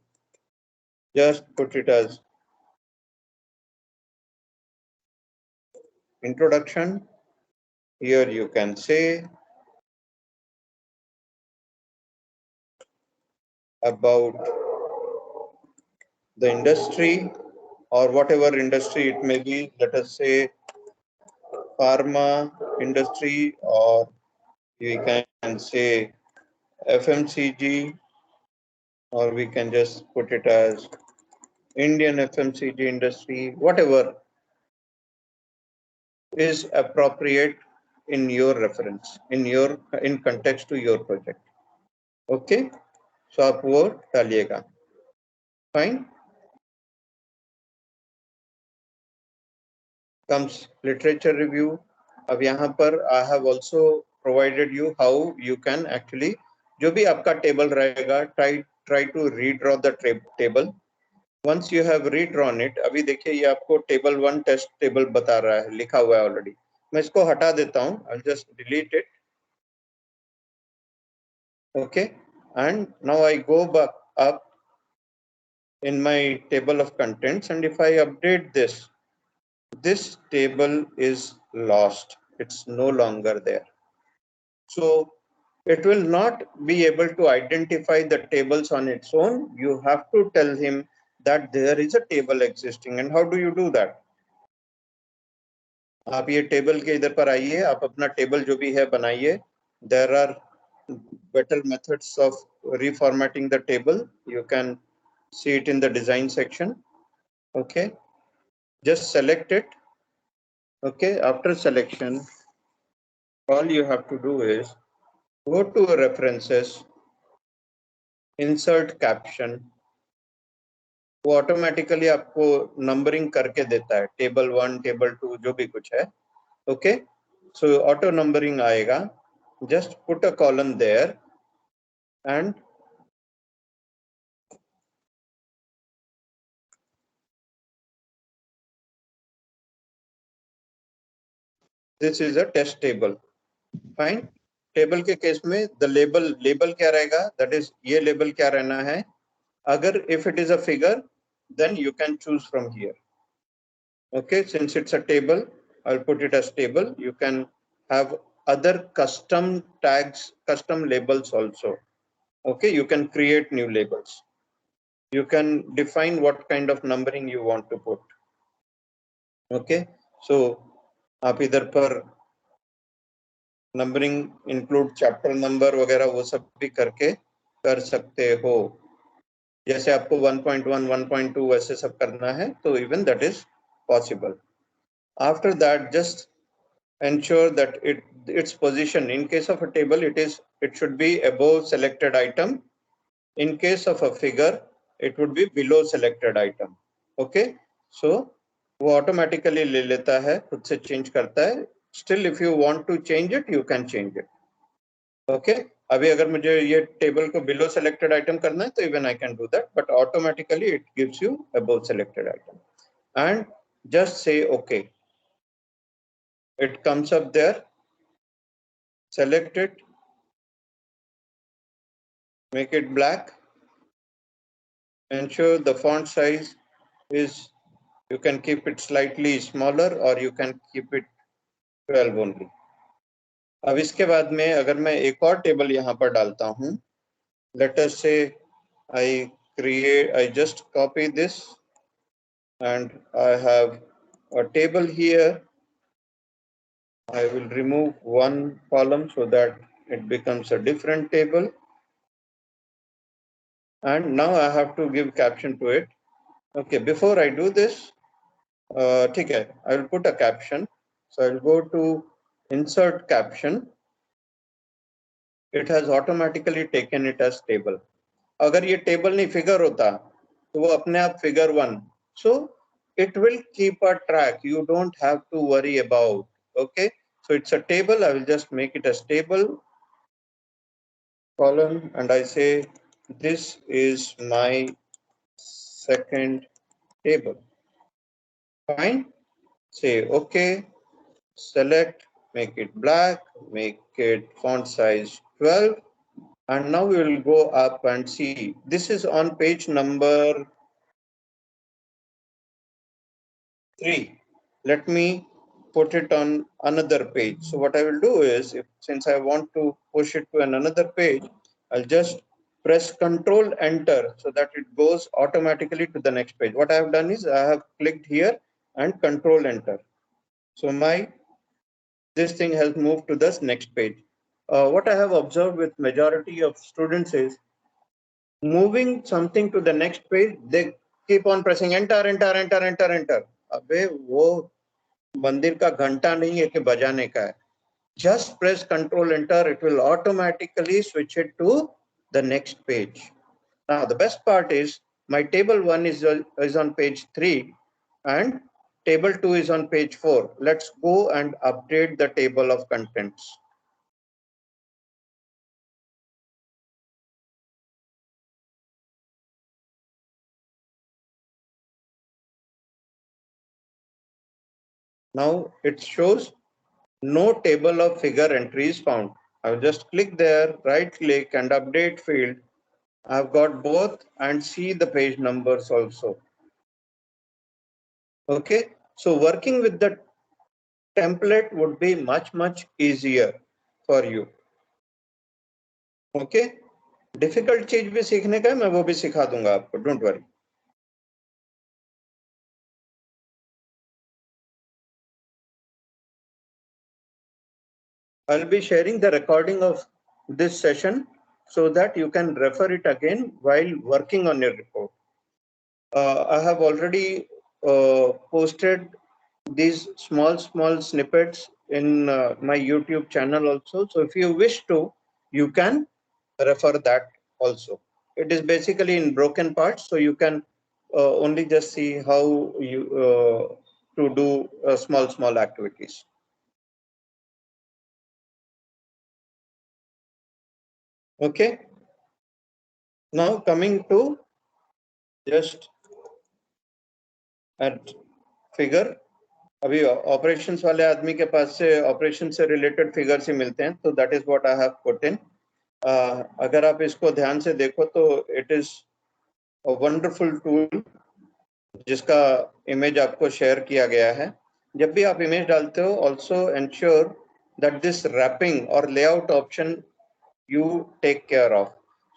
just put it as introduction. Here you can say about the industry or whatever industry it may be, let us say pharma industry, or we can say FMCG, or we can just put it as Indian FMCG industry, whatever is appropriate in your reference, in context to your project. Okay, so आप वो डालिएगा. Fine. Comes literature review. अब यहाँ पर I have also provided you how you can actually जो भी आपका table रहेगा, try to redraw the table. Once you have redrawn it, अभी देखिए ये आपको table 1 test table बता रहा है, लिखा हुआ है already. मैं इसको हटा देता हूँ. I'll just delete it. Okay, and now I go back up in my table of contents, and if I update this table is lost. It's no longer there. So it will not be able to identify the tables on its own. You have to tell him that there is a table existing. And how do you do that? आप ये table के इधर पर आइए, आप अपना table जो भी है बनाइए. There are better methods of reformatting the table. You can see it in the design section. Okay, just select it. Okay, after selection, all you have to do is go to references, insert caption. वो automatically आपको numbering करके देता है, table 1 table 2 जो भी कुछ है. Okay, so auto numbering आएगा. Just put a column there and this is a test table. Fine. Table के केस में द लेबल क्या रहेगा, दैट इज ये लेबल क्या रहना है. अगर if it is a figure then you can choose from here. Okay, since it's a table, I'll put it as table. You can have other custom tags, custom labels also. Okay, you can create new labels. You can define what kind of numbering you want to put. Okay, so आप इधर पर numbering include chapter number वगैरह वो सब भी करके कर सकते हो. जैसे आपको 1.1 1.2 वैसे सब करना है तो even that is possible. After that just ensure that its position, in case of a table it should be above selected item. In case of a figure it would be below selected item. Okay, so वो automatically ले लेता है, खुद से change करता है. Still if you want to change it you can change it. Okay, अभी अगर मुझे ये table को below selected item करना है तो even I can do that, but automatically it gives you above selected item. And just say okay. It comes up there. Select it, make it black. Ensure the font size is, you can keep it slightly smaller or you can keep it 12 only. अब इसके बाद में अगर मैं एक और table यहाँ पर डालता हूँ, let us say I just copy this and I have a table here. I will remove one column so that it becomes a different table. And now I have to give caption to it. Okay, before I do this, ठीक है, I will put a caption. So I'll go to insert caption. It has automatically taken it as table. अगर ये table नहीं figure होता तो वो अपने आप figure 1. So it will keep a track. You don't have to worry about. Okay, so it's a table. I will just make it as table column and I say this is my second table. Fine. Say okay. Select, make it black, make it font size 12, and now we will go up and see. This is on page number 3. Let me put it on another page. So what I will do is, since I want to push it to another page, I'll just press Control Enter so that it goes automatically to the next page. What I have done is I have clicked here and Control Enter. So this thing has moved to this next page. What I have observed with majority of students is moving something to the next page, they keep on pressing enter, enter, enter, enter, enter. अबे वो मंदिर का घंटा नहीं है कि बजाने का है. Just press Control Enter. It will automatically switch it to the next page. Now the best part is my table 1 is on page 3 and table 2 is on page 4. Let's go and update the table of contents. Now it shows no table of figure entries found. I'll just click there, right click and update field. I've got both and see the page numbers also. Okay, so working with the template would be much easier for you. Okay, difficult चीज भी सीखने का है, मैं वो भी सिखा दूंगा आपको, don't worry. I'll be sharing the recording of this session so that you can refer it again while working on your report. I have already posted these small snippets in my YouTube channel also. So if you wish to, you can refer that also. It is basically in broken parts, so you can only just see how you to do small activities. Okay. Now coming to just at figure. अभी operations वाले आदमी के पास से operation से related figures ही मिलते हैं, तो that is what I have put in. अगर आप इसको ध्यान से देखो तो it is a wonderful tool जिसका इमेज आपको शेयर किया गया है. जब भी आप इमेज डालते हो, also ensure that this wrapping और layout option you take care of.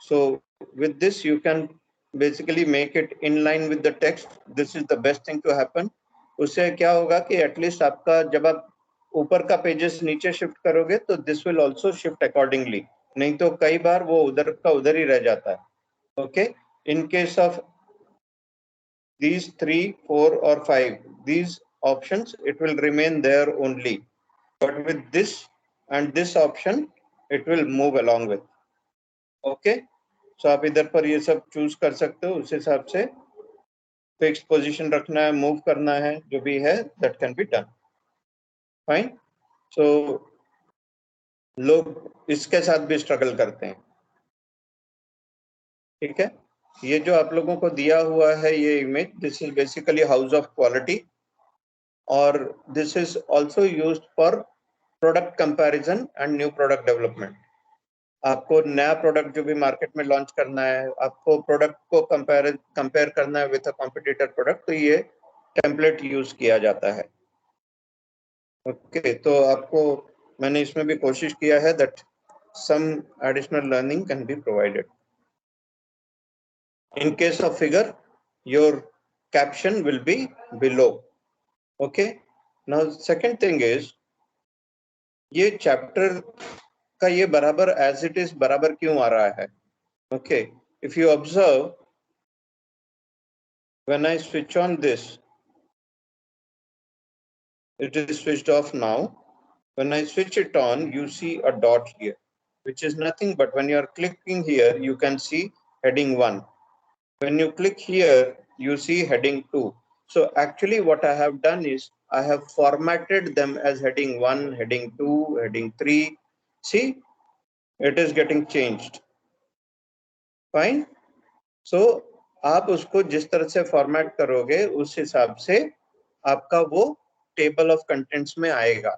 So with this you can basically make it in line with the text. This is the best thing to happen. उससे क्या होगा कि at least आपका जब आप ऊपर का पेजेस नीचे शिफ्ट करोगे तो this will also shift accordingly, नहीं तो कई बार वो उधर का उधर ही रह जाता है. Okay, in case of these 3, 4 or 5, these options, it will remain there only, but with this and this option it will move along with. Okay, so आप इधर पर ये सब चूज कर सकते हो. उस हिसाब से फिक्स पोजीशन रखना है, मूव करना है, जो भी है that can be done fine. So लोग इसके साथ भी स्ट्रगल करते हैं. ठीक है, ये जो आप लोगों को दिया हुआ है ये image, this is basically house of quality और this is also used for product comparison and new product development. आपको नया प्रोडक्ट जो भी मार्केट में लॉन्च करना है, आपको प्रोडक्ट को कंपेयर करना है विद अ कॉम्पिटिटर प्रोडक्ट, तो ये टेम्पलेट यूज किया जाता है. ओके, तो आपको मैंने इसमें भी कोशिश किया है that some additional learning can be provided. In case of figure your caption will be below. Okay, now second thing is ये चैप्टर का ये बराबर एज इट इज बराबर क्यों आ रहा है. Okay, if you observe, when I switch on this, it is switched off now. When I switch it on, you see a dot here, which is nothing but when you are clicking here, you can see heading 1. When you click here, you see heading 2. So actually what I have done is I have formatted them as heading 1, heading 2, heading 3. See, it is getting changed. Fine. So आप उसको जिस तरह से format करोगे उस हिसाब से आपका वो टेबल ऑफ कंटेंट्स में आएगा.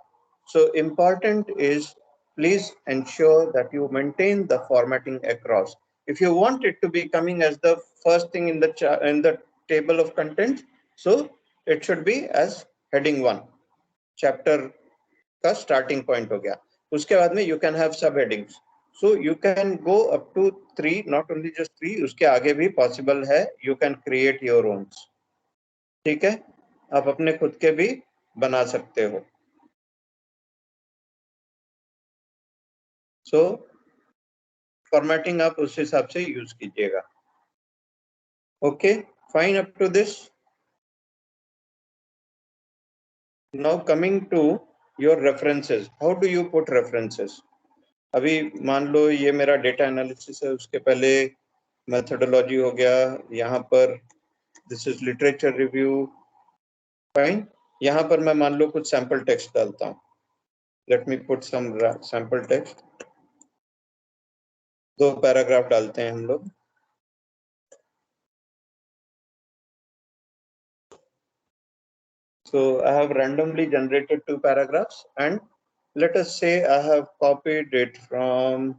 So important is please ensure that you maintain the formatting across. If you want it to be coming as the first thing in the table of contents, so it should be as heading 1. Chapter का starting point हो गया. उसके बाद में you can have subheadings. So you can go up to 3, not only just 3, उसके आगे भी possible है. You can create your own. ठीक है, आप अपने खुद के भी बना सकते हो. So formatting आप उस हिसाब से यूज कीजिएगा. Okay, fine up to this. Now coming to your references, how do you put references? अभी मान लो ये मेरा डेटा एनालिसिस है, उसके पहले मेथोडोलॉजी हो गया, यहाँ पर this is literature review. Fine, यहाँ पर मैं मान लो कुछ सैंपल टेक्स्ट डालता हूँ. Let me put some sample text. 2 paragraph डालते हैं हम लोग. So I have randomly generated 2 paragraphs, and let us say I have copied it from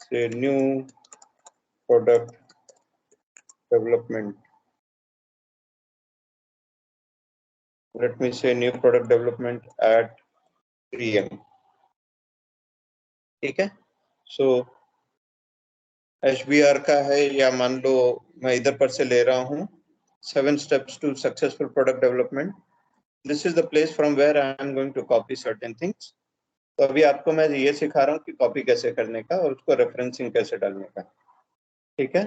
say new product development. Let me say new product development at 3 AM. ठीक है. So HBR का है, या मान लो मैं इधर पर से ले रहा हूँ 7 steps to successful product development. This is the place from where I am going to copy certain things. तो अभी आपको मैं ये सिखा रहा हूँ कि कॉपी कैसे करने का और उसको रेफरेंसिंग कैसे डालने का. ठीक है.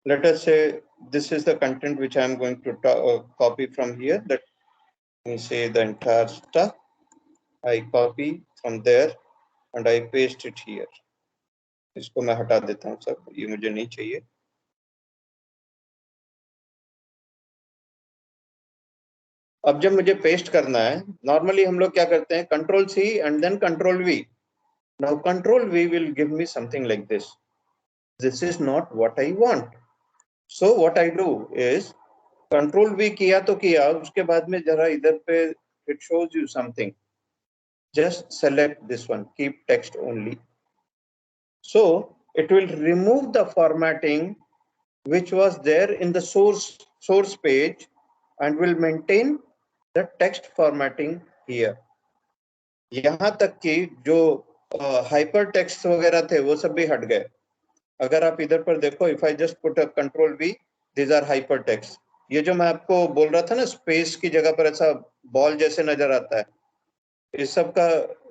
Let us say this is the content which I am going to copy from here. Let me say the entire stuff. I copy from there and I paste it here. इसको मैं हटा देता हूँ सब, ये मुझे नहीं चाहिए. अब जब मुझे पेस्ट करना है, नॉर्मली हम लोग क्या करते हैं, control C and then control V. Now control V will give me something like this. This is not what I want. So what I do is control V किया तो किया, उसके बाद में जरा इधर पे it shows you something. Just select this one, keep text only. So it will remove the formatting which was there in the source page and will maintain the text formatting here. यहाँ तक कि जो hyper text वगैरह थे वो सब भी हट गए. अगर आप इधर पर देखो, if I just put a control V, these are hyper text. ये जो मैं आपको बोल रहा था ना, स्पेस की जगह पर ऐसा बॉल जैसे नजर आता है, इस सब का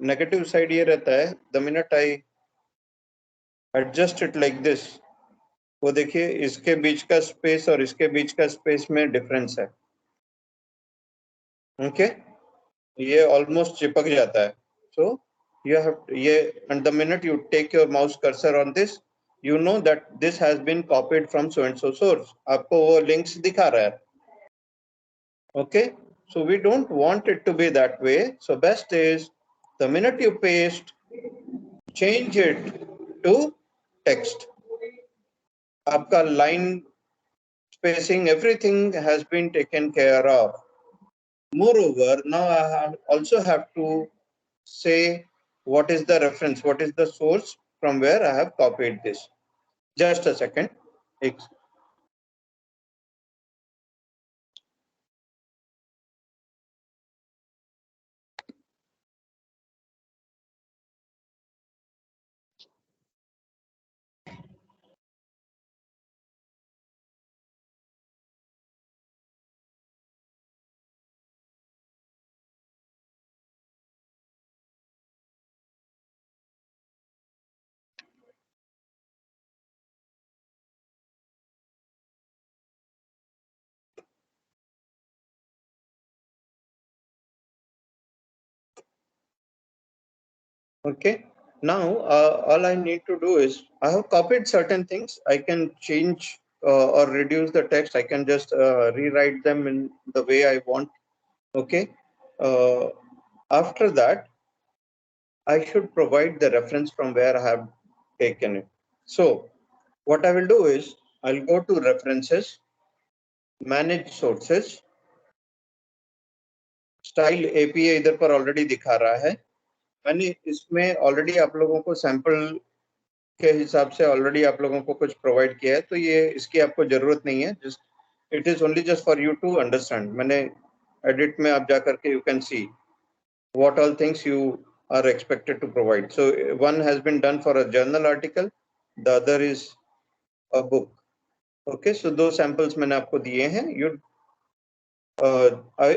नेगेटिव साइड ये रहता है, the minute I adjust it like this, वो देखिए इसके बीच का स्पेस और इसके बीच का स्पेस में डिफरेंस है. ओके, ये ऑलमोस्ट चिपक जाता है. सो यू हैव ये, and the minute you take your mouse cursor on this, you know that this has been copied from so and so source. आपको वो links दिखा रहा है. Okay, so we don't want it to be that way. So best is the minute you paste, change it to text. आपका line spacing, everything has been taken care of. Moreover, now I also have to say what is the reference, what is the source from where I have copied this. Just a second. Okay, now all I need to do is, I have copied certain things. I can change or reduce the text. I can just rewrite them in the way I want. Okay, after that, I should provide the reference from where I have taken it. So what I will do is, I'll go to references, manage sources, style API इधर पर already दिखा रहा है. मैंने इसमें already आप लोगों को सैंपल के हिसाब से ऑलरेडी आप लोगों को कुछ प्रोवाइड किया है, तो ये इसकी आपको जरूरत नहीं है. Just it is only just for you to understand. मैंने edit में आप जा करके you can see what all things you are expected to provide. So one has been done for a journal article, the other is a book. Okay, so दो samples मैंने आपको दिए हैं. You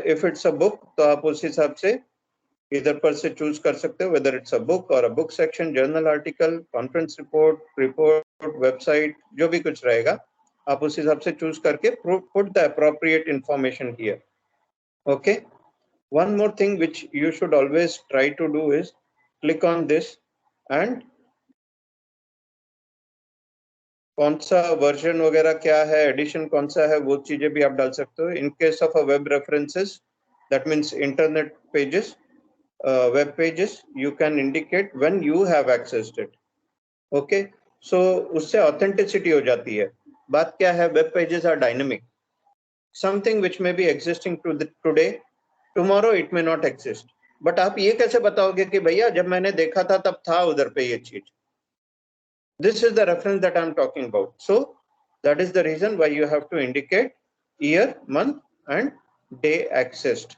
if it's a book तो आप उस हिसाब से इधर पर से चूज कर सकते हो, whether it's a book or a book section, journal article, conference report, website, जो भी कुछ रहेगा आप उस हिसाब से चूज करके put the appropriate information here. Okay, one more thing which you should always try to do is click on this and कौन सा वर्जन वगैरह क्या है, एडिशन कौन सा है, वो चीजें भी आप डाल सकते हो. इन case of a web references, that means internet pages, web pages, you can indicate when you have accessed it. Okay, so उससे authenticity हो जाती है. बात क्या है, web pages are dynamic. Something which may be existing today, tomorrow it may not exist. But आप ये कैसे बताओगे कि भैया जब मैंने देखा था तब था उधर पे ये चीज. This is the reference that I'm talking about. So that is the reason why you have to indicate year, month, and day accessed.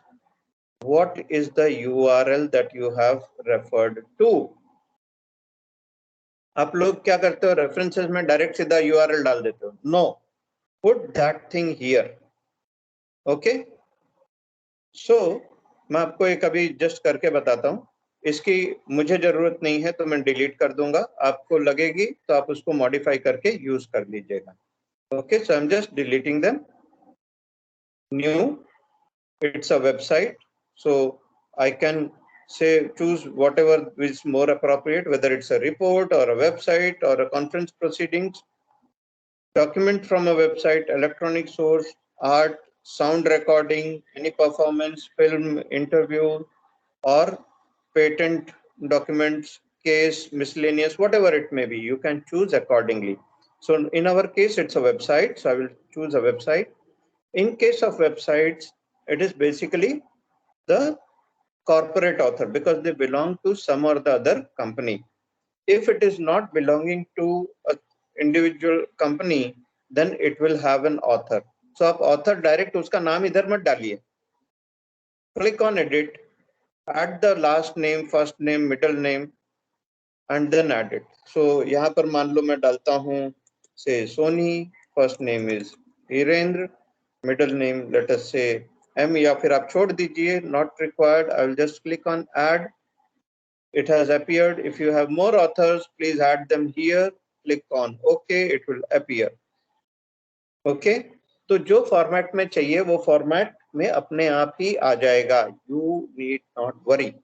What is the URL that you have referred to? आप लोग क्या करते हो, references में direct सीधा URL डाल देते हो. No, put that thing here. Okay, so मैं आपको एक अभी जस्ट करके बताता हूँ. इसकी मुझे जरूरत नहीं है तो मैं डिलीट कर दूंगा. आपको लगेगी तो आप उसको मॉडिफाई करके यूज कर लीजिएगा. Okay, so I am just deleting them. New, it's a website, so I can say choose whatever is more appropriate, whether it's a report or a website or a conference proceedings, document from a website, electronic source, art, sound recording, any performance, film, interview, or patent documents, case, miscellaneous, whatever it may be, you can choose accordingly. So in our case it's a website, so I will choose a website. In case of websites, it is basically the corporate author because they belong to some or the other company. If it is not belonging to an individual company, then it will have an author. So आप author direct उसका नाम इधर मत डालिए. Click on edit, add the last name, first name, middle name, and then add it. So यहाँ पर मान लो मैं डालता हूँ say Sony, first name is Virendra, middle name let us say M, या फिर आप छोड़ दीजिए, not required. I will just click on add. It has appeared. If you have more authors, please add them here. Click on OK, it will appear. Okay, तो जो format में चाहिए वो फॉर्मेट में अपने आप ही आ जाएगा. You need not worry.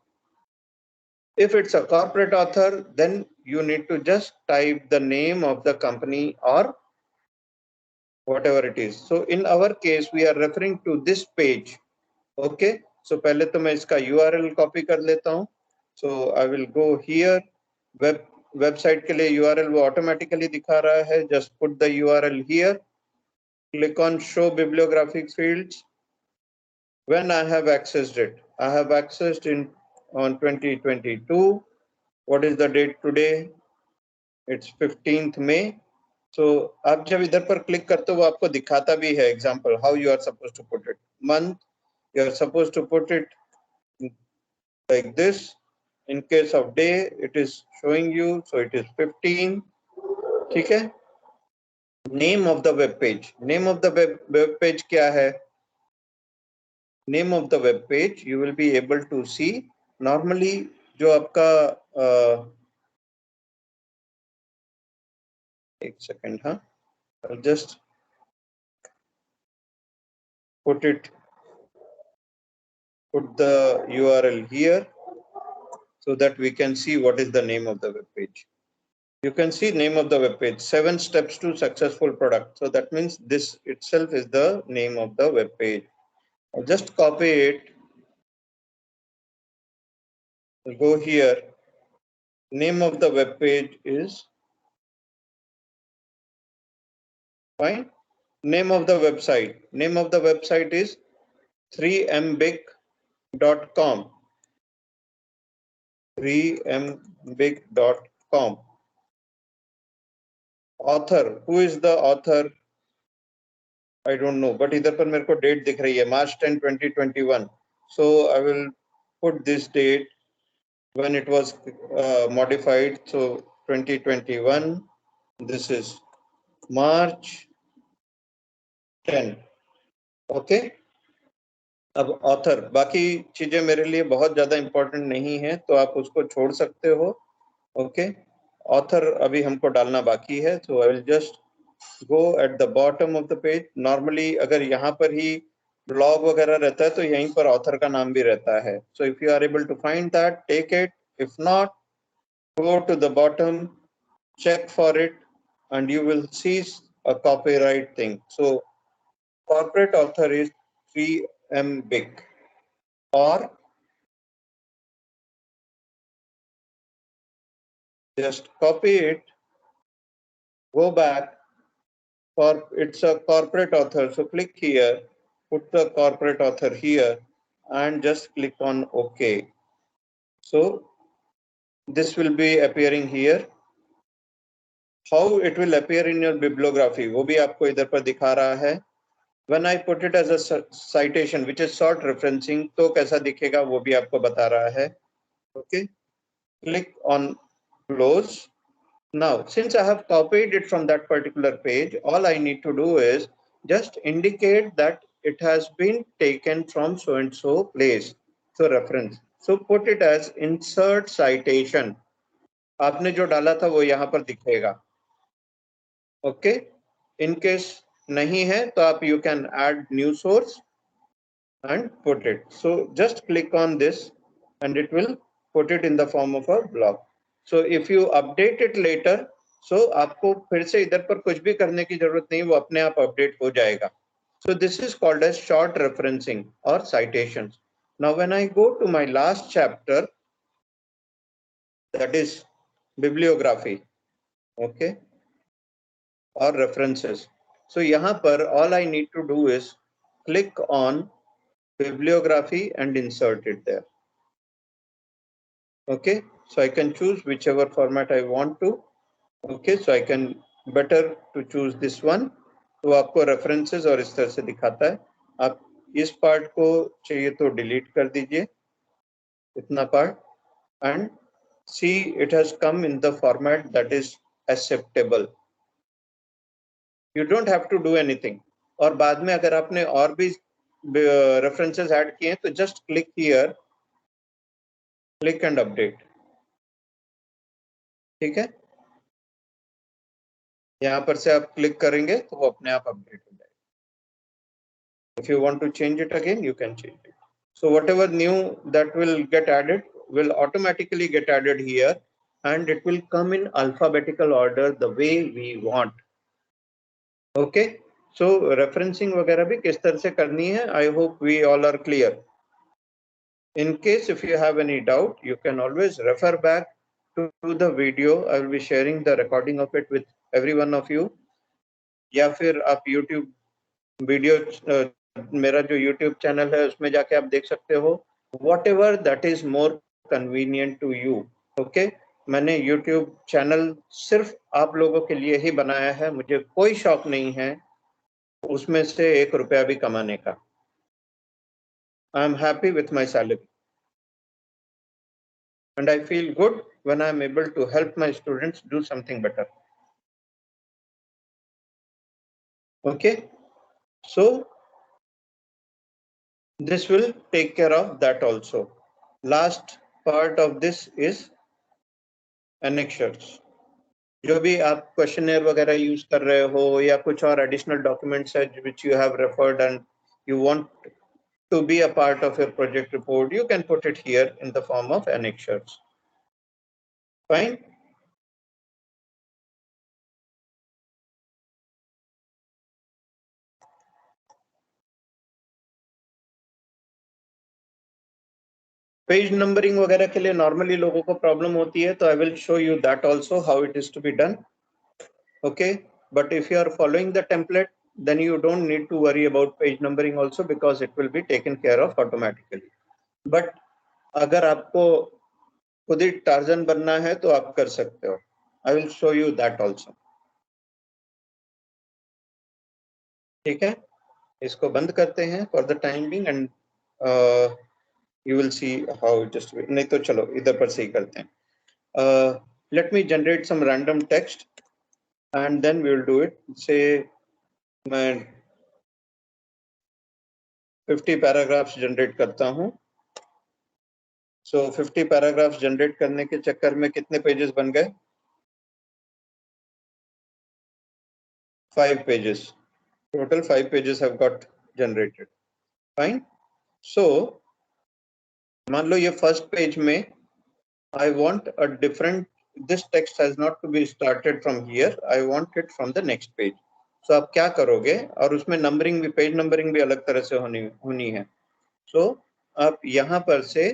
If it's a corporate author, then you need to just type the name of the company or whatever it is. So in our case, we are referring to this page. Okay, so पहले तो मैं इसका URL copy कर लेता हूँ. So I will go here. Website के लिए URL वो ऑटोमेटिकली दिखा रहा है. Just put the URL here. Click on show bibliographic fields. When I have accessed it, I have accessed in on 2022. What is the date today? It's 15th May. So आप जब इधर पर click करते हो वो आपको दिखाता भी है example how you are supposed to put it. Month, you are supposed to put it like this. In case of day, it is showing you, so it is 15. ठीक है. Name of the web page. Name of the web page क्या है? Name of the web page you will be able to see. Normally जो आपका एक second, हाँ, I'll just put the URL here so that we can see what is the name of the web page. You can see name of the web page, 7 steps to successful product. So that means this itself is the name of the web page. I'll just copy it. I'll go here. Name of the web page is fine. Name of the website. Name of the website is 3mbig.com. 3mbig.com. Author. Who is the author? I don't know, but इधर पर मेरे को date दिख रही है March 10, 2021. So I will put this date when it was modified. So 2021. This is March 10. Okay. अब author, बाकी चीजें मेरे लिए बहुत ज्यादा इंपॉर्टेंट नहीं है तो आप उसको छोड़ सकते हो. ओके. ऑथर अभी हमको डालना बाकी है. So I will just go at the bottom of the page. Normally अगर यहाँ पर ही ब्लॉग वगैरह रहता है तो यहीं पर ऑथर का नाम भी रहता है. So if you are able to find that, take it. If not, go to the bottom, check for it, and you will see a copyright thing. So corporate author is 3M big, or just copy it, go back. For it's a corporate author, so click here, put the corporate author here, and just click on OK. So this will be appearing here. How it will appear in your bibliography वो भी आपको इधर पर दिखा रहा है. When I put it as a citation which is short referencing, तो कैसा दिखेगा वो भी आपको बता रहा है. Okay, click on close. Now, since I have copied it from that particular page, all I need to do is just indicate that it has been taken from so and so place. So reference. So put it as insert citation. आपने जो डाला था वो यहाँ पर दिखेगा. Okay. In case नहीं है तो आप you can add new source and put it. So just click on this and it will put it in the form of a block. So if you update it later, so आपको फिर से इधर पर कुछ भी करने की जरूरत नहीं, वो अपने आप अपडेट हो जाएगा. So this is called as short referencing or citations. Now when I go to my last chapter, that is bibliography, okay, or references. So यहाँ पर all I need to do is click on bibliography and insert it there. Okay, so I can choose whichever format I want to. Okay, so I can better to choose this one. तो आपको references और इस तरह से दिखाता है. आप इस part को चाहिए तो delete कर दीजिए, इतना part, and see it has come in the format that is acceptable. You don't have to do anything. और बाद में अगर आपने और भी references add किए तो just click here, click and update. ठीक है. यहाँ पर से आप क्लिक करेंगे तो वो अपने आप अपडेट हो जाएगा. If you want to change it again, you can change it. So whatever new that will get added will automatically get added here, and it will come in alphabetical order the way we want. Okay. So referencing वगैरह भी किस तरह से करनी है, I hope we all are clear. In case if you have any doubt, you can always refer back to the video. I will be sharing the recording of it with every one of you. या फिर आप YouTube video, मेरा जो YouTube channel है उसमें जाके आप देख सकते हो. Whatever that is more convenient to you. Okay, मैंने YouTube चैनल सिर्फ आप लोगों के लिए ही बनाया है. मुझे कोई शौक नहीं है उसमें से ₹1 भी कमाने का. I am happy with my salary. And I feel good when I am able to help my students do something better. Okay, so this will take care of that also. Last part of this is annexures. जो भी आप questionnaire वगैरह use कर रहे हो या कुछ और एडिशनल डॉक्यूमेंट्स है which you have referred and you want to be a part of your project report, you can put it here in the form of annexures. Fine. Page numbering वगैरह के लिए नॉर्मली लोगों को problem होती है, तो I will show you that also how it is to be done. Okay, but if you are following the template, then you don't need to worry about page numbering also because it will be taken care of automatically. But अगर आपको खुद ही torsion बनना है तो आप कर सकते हो. I will show you that also. ठीक है. इसको बंद करते हैं for the time being and you will see how it is. नहीं तो चलो इधर पर से ही करते हैं। Let me generate some random text and then we will do it. से मैं 50 पैराग्राफ्स जनरेट करता हूँ। सो 50 पैराग्राफ्स जनरेट करने के चक्कर में कितने पेजेस बन गए? 5 pages. Total 5 pages have got generated. Fine. So मान लो ये फर्स्ट पेज में I want a different, this text has not to be started from here, I want it from the next page. So आप क्या करोगे? और उसमें numbering भी, page numbering भी अलग तरह से होनी है। So आप यहाँ पर से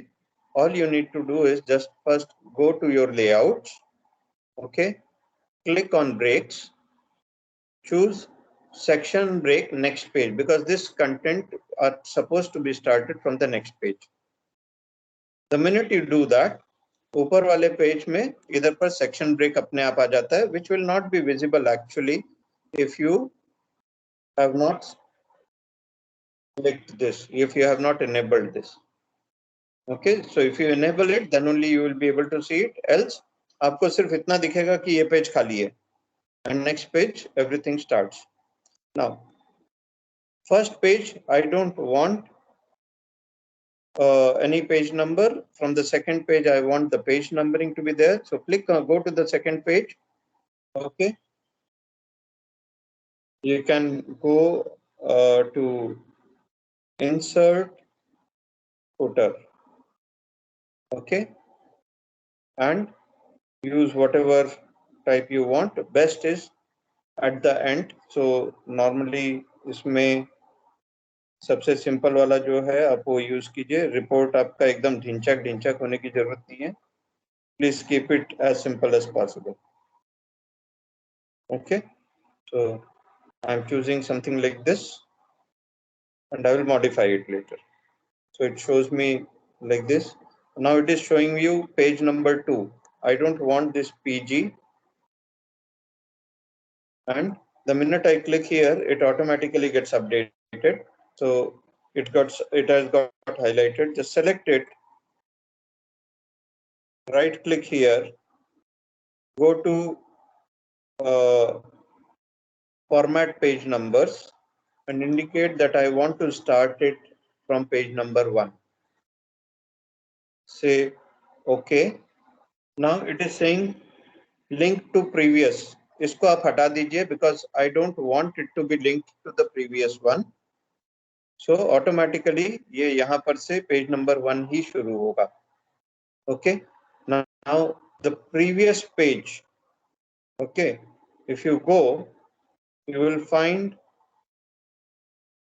all you need to do is just first go to your layouts, okay, click on breaks, choose section break next page, because this content are supposed to be started from the next page. The minute you do that, ऊपर वाले page में इधर पर section break अपने आप आ जाता है, which will not be visible actually if you have not clicked this, if you have not enabled this. Okay, so if you enable it, then only you will be able to see it. Else आपको सिर्फ इतना दिखेगा कि ये page खाली है, and next page everything starts. Now first page I don't want any page number. From the second page I want the page numbering to be there, so click go to the second page. Okay, you can go to insert footer, okay, and use whatever type you want. Best is at the end. So normally इसमें सबसे simple वाला जो है आप वो use कीजिए। Report आपका एकदम ढिंचक ढिंचक होने की जरूरत नहीं है। Please keep it as simple as possible. okay, so I'm choosing something like this and I will modify it later. So it shows me like this. Now it is showing you page number 2. I don't want this PG, and the minute I click here, it automatically gets updated. So it has got highlighted. Just select it, right click here, go to format page numbers and indicate that I want to start it from page number 1. Say okay. Now it is saying link to previous. इसको आप हटा दीजिए because I don't want it to be linked to the previous one. So automatically ये यहाँ पर से page number 1 ही शुरू होगा. Okay. Now the previous page. Okay. If you go, you will find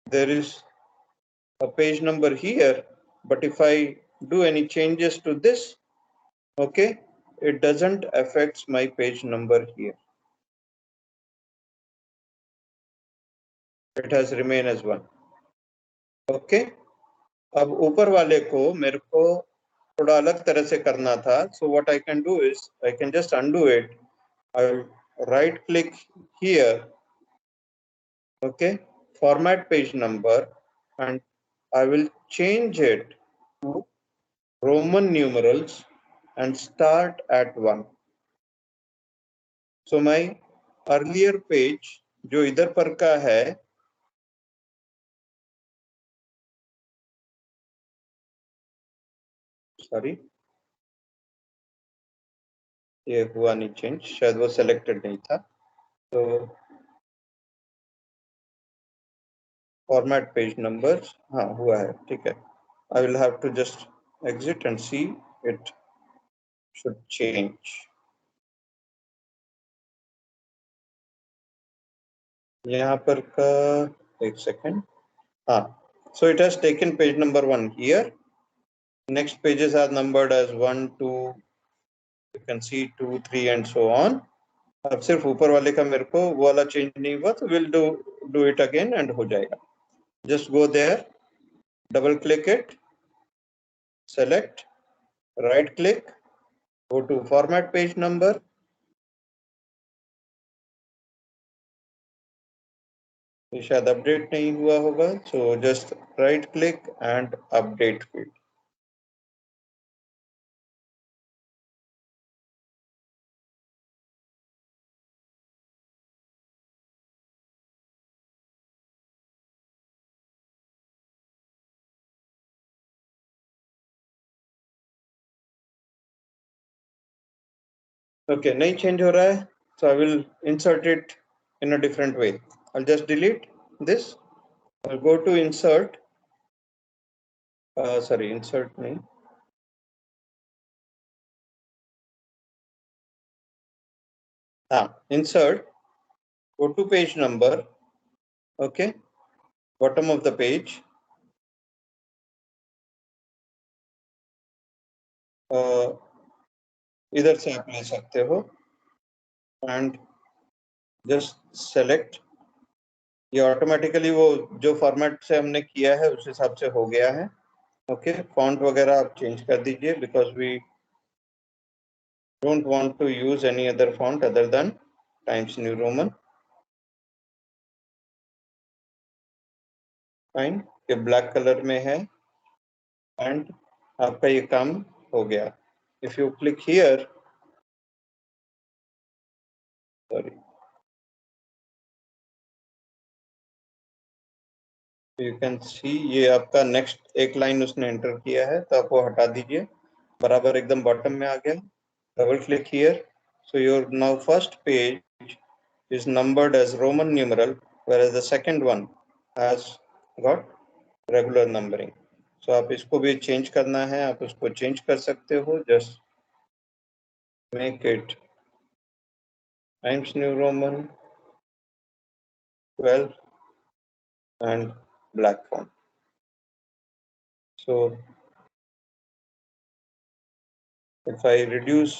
there is a page number here, but if I do any changes to this, okay, it doesn't affect my page number here. It has remained as 1. Okay. अब ऊपर वाले को मेरे को थोड़ा अलग तरह से करना था. So what I can do is I can just undo it. I'll right click here, okay, format page number, and I will change it to Roman numerals and start at 1. So my earlier page जो इधर पर का है, sorry ये हुआ नहीं change, शायद वो सेलेक्टेड नहीं था. तो फॉर्मेट पेज नंबर्स हाँ हुआ है, ठीक है. I will have to just exit and see it should change. यहाँ पर का एक सेकेंड. हाँ, so it has taken page number 1 here. Next pages are numbered as 1, 2, you can see 2, 3 and so on. अब सिर्फ ऊपर वाले का मेरे को वो वाला चेंज नहीं हुआ, तो we'll do it again and हो जाएगा. Just go there, double click it, select, right click, go to format page number, ये शायद अपडेट नहीं हुआ होगा, so just right click and update field. Okay, नहीं change हो रहा है, so I will insert it in a different way. I'll just delete this. I'll go to insert. Sorry, insert नहीं. Insert. Go to page number. Okay, bottom of the page. इधर से आप ले सकते हो and just select. ये automatically वो जो फॉर्मेट से हमने किया है उस हिसाब से हो गया है. ओके, फॉन्ट वगैरह आप चेंज कर दीजिए because we don't want to use any other font other than Times New Roman. Fine, ये ब्लैक कलर में है एंड आपका ये काम हो गया. If you click here, sorry, you can see ये आपका नेक्स्ट एक लाइन उसने एंटर किया है, तो आप वो हटा दीजिए. बराबर एकदम बॉटम में आ गया. Double click here. So your now first page is numbered as Roman numeral, whereas the second one has got regular numbering. So आप इसको भी change करना है, आप उसको change कर सकते हो. Just make it Times New Roman 12 and black font. So if I reduce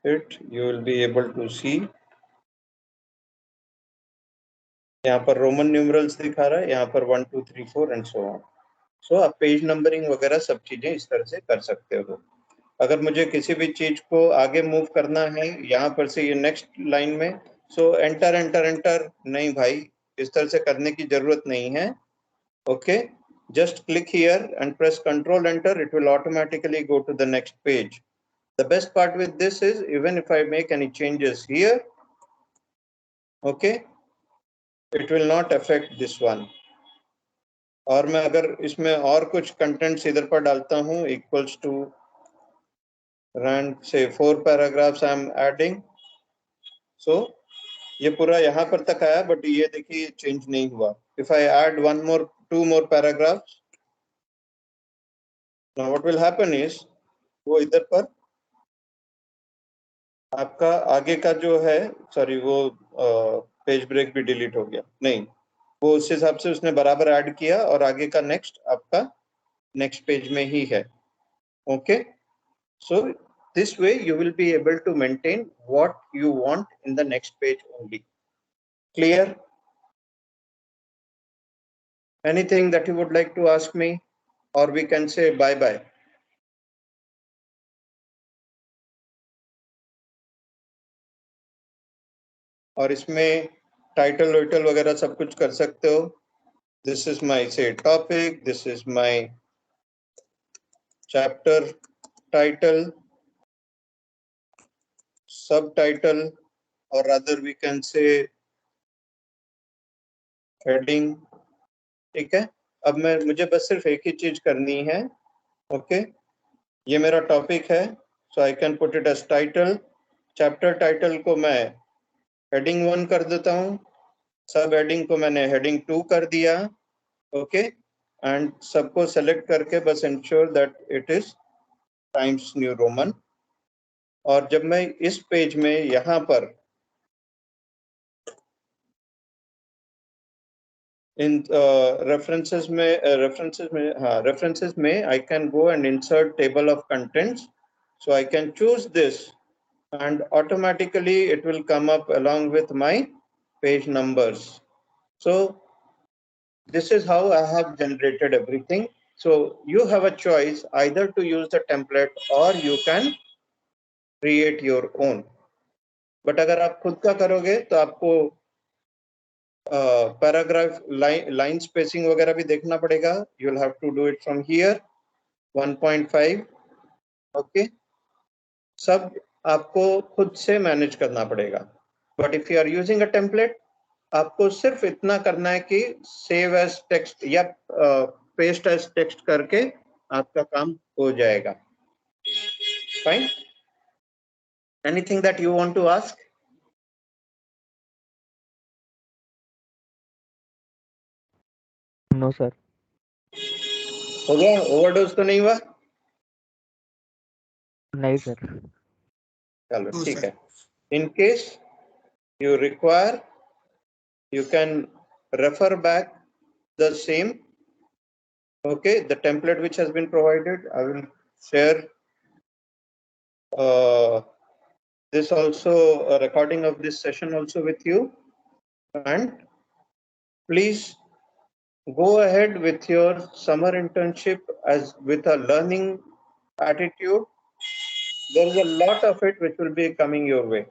it, you will be able to see. यहाँ पर रोमन न्यूमरल्स दिखा रहा है, यहाँ पर 1 2 3 4 एंड सो ऑन. सो आप पेज नंबरिंग वगैरह सब चीजें इस तरह से कर सकते हो. अगर मुझे किसी भी चीज को आगे मूव करना है यहाँ पर से ये नेक्स्ट लाइन में, सो एंटर एंटर एंटर नहीं भाई, इस तरह से करने की जरूरत नहीं है. Okay, just click here and press control enter. It will automatically go to the next page. The best part with this is even if I make any changes here, okay, it will not affect this one. और मैं अगर इसमें और कुछ contents इधर पर डालता हूँ इक्वल्स टू रैंड से 4 पैराग्राफ्स आई एम एडिंग. सो ये पूरा यहाँ पर तक आया, बट ये देखिए चेंज नहीं हुआ. If I add one more 2 more paragraphs, now what will happen is वो इधर पर आपका आगे का जो है, सॉरी वो पेज ब्रेक भी डिलीट हो गया. नहीं, वो उस हिसाब से उसने बराबर ऐड किया और आगे का नेक्स्ट आपका नेक्स्ट पेज में ही है. Okay, so this way you will be able to maintain what you want in the next page only. Clear? Anything that you would like to ask me, or we can say bye bye? और इसमें title vital वगैरह सब कुछ कर सकते हो. This is my say topic, this is my chapter title, sub title, और other we can say heading. ठीक है, अब मुझे बस सिर्फ एक ही चीज करनी है. ओके, ये मेरा टॉपिक है, so I can put it as title. Chapter title को मैं हेडिंग 1 कर देता हूँ, सब हेडिंग को मैंने हेडिंग 2 कर दिया. ओके, एंड सबको सेलेक्ट करके बस ensure that it is times New Roman. और जब मैं इस पेज में यहाँ पर इन रेफरेंसेस में I can go and insert table of contents. So I can choose this and automatically it will come up along with my page numbers. So this is how I have generated everything. So you have a choice either to use the template or you can create your own. But अगर आप खुद का करोगे तो आपको paragraph line spacing वगैरह भी देखना पड़ेगा. You will have to do it from here 1.5. Okay, सब आपको खुद से मैनेज करना पड़ेगा. But if you are using a template, आपको सिर्फ इतना करना है कि सेव एज टेक्स्ट या पेस्ट एज टेक्स्ट करके आपका काम हो जाएगा. Fine. Anything that you want to ask? No sir. हो गया? ओवरडोज तो नहीं हुआ? नहीं सर. चलो ठीक है. In case you require, you can refer back the same. Okay, the template which has been provided, I will share this also, a recording of this session also with you. And please go ahead with your summer internship as with a learning attitude. There is a lot of it which will be coming your way.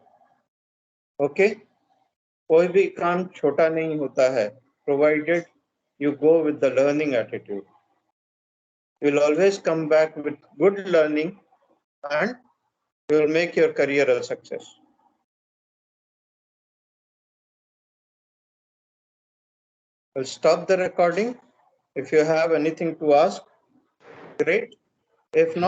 Okay, कोई भी काम छोटा नहीं होता है, provided you go with the learning attitude. You will always come back with good learning and you will make your career a success. I'll stop the recording. If you have anything to ask, great. If not,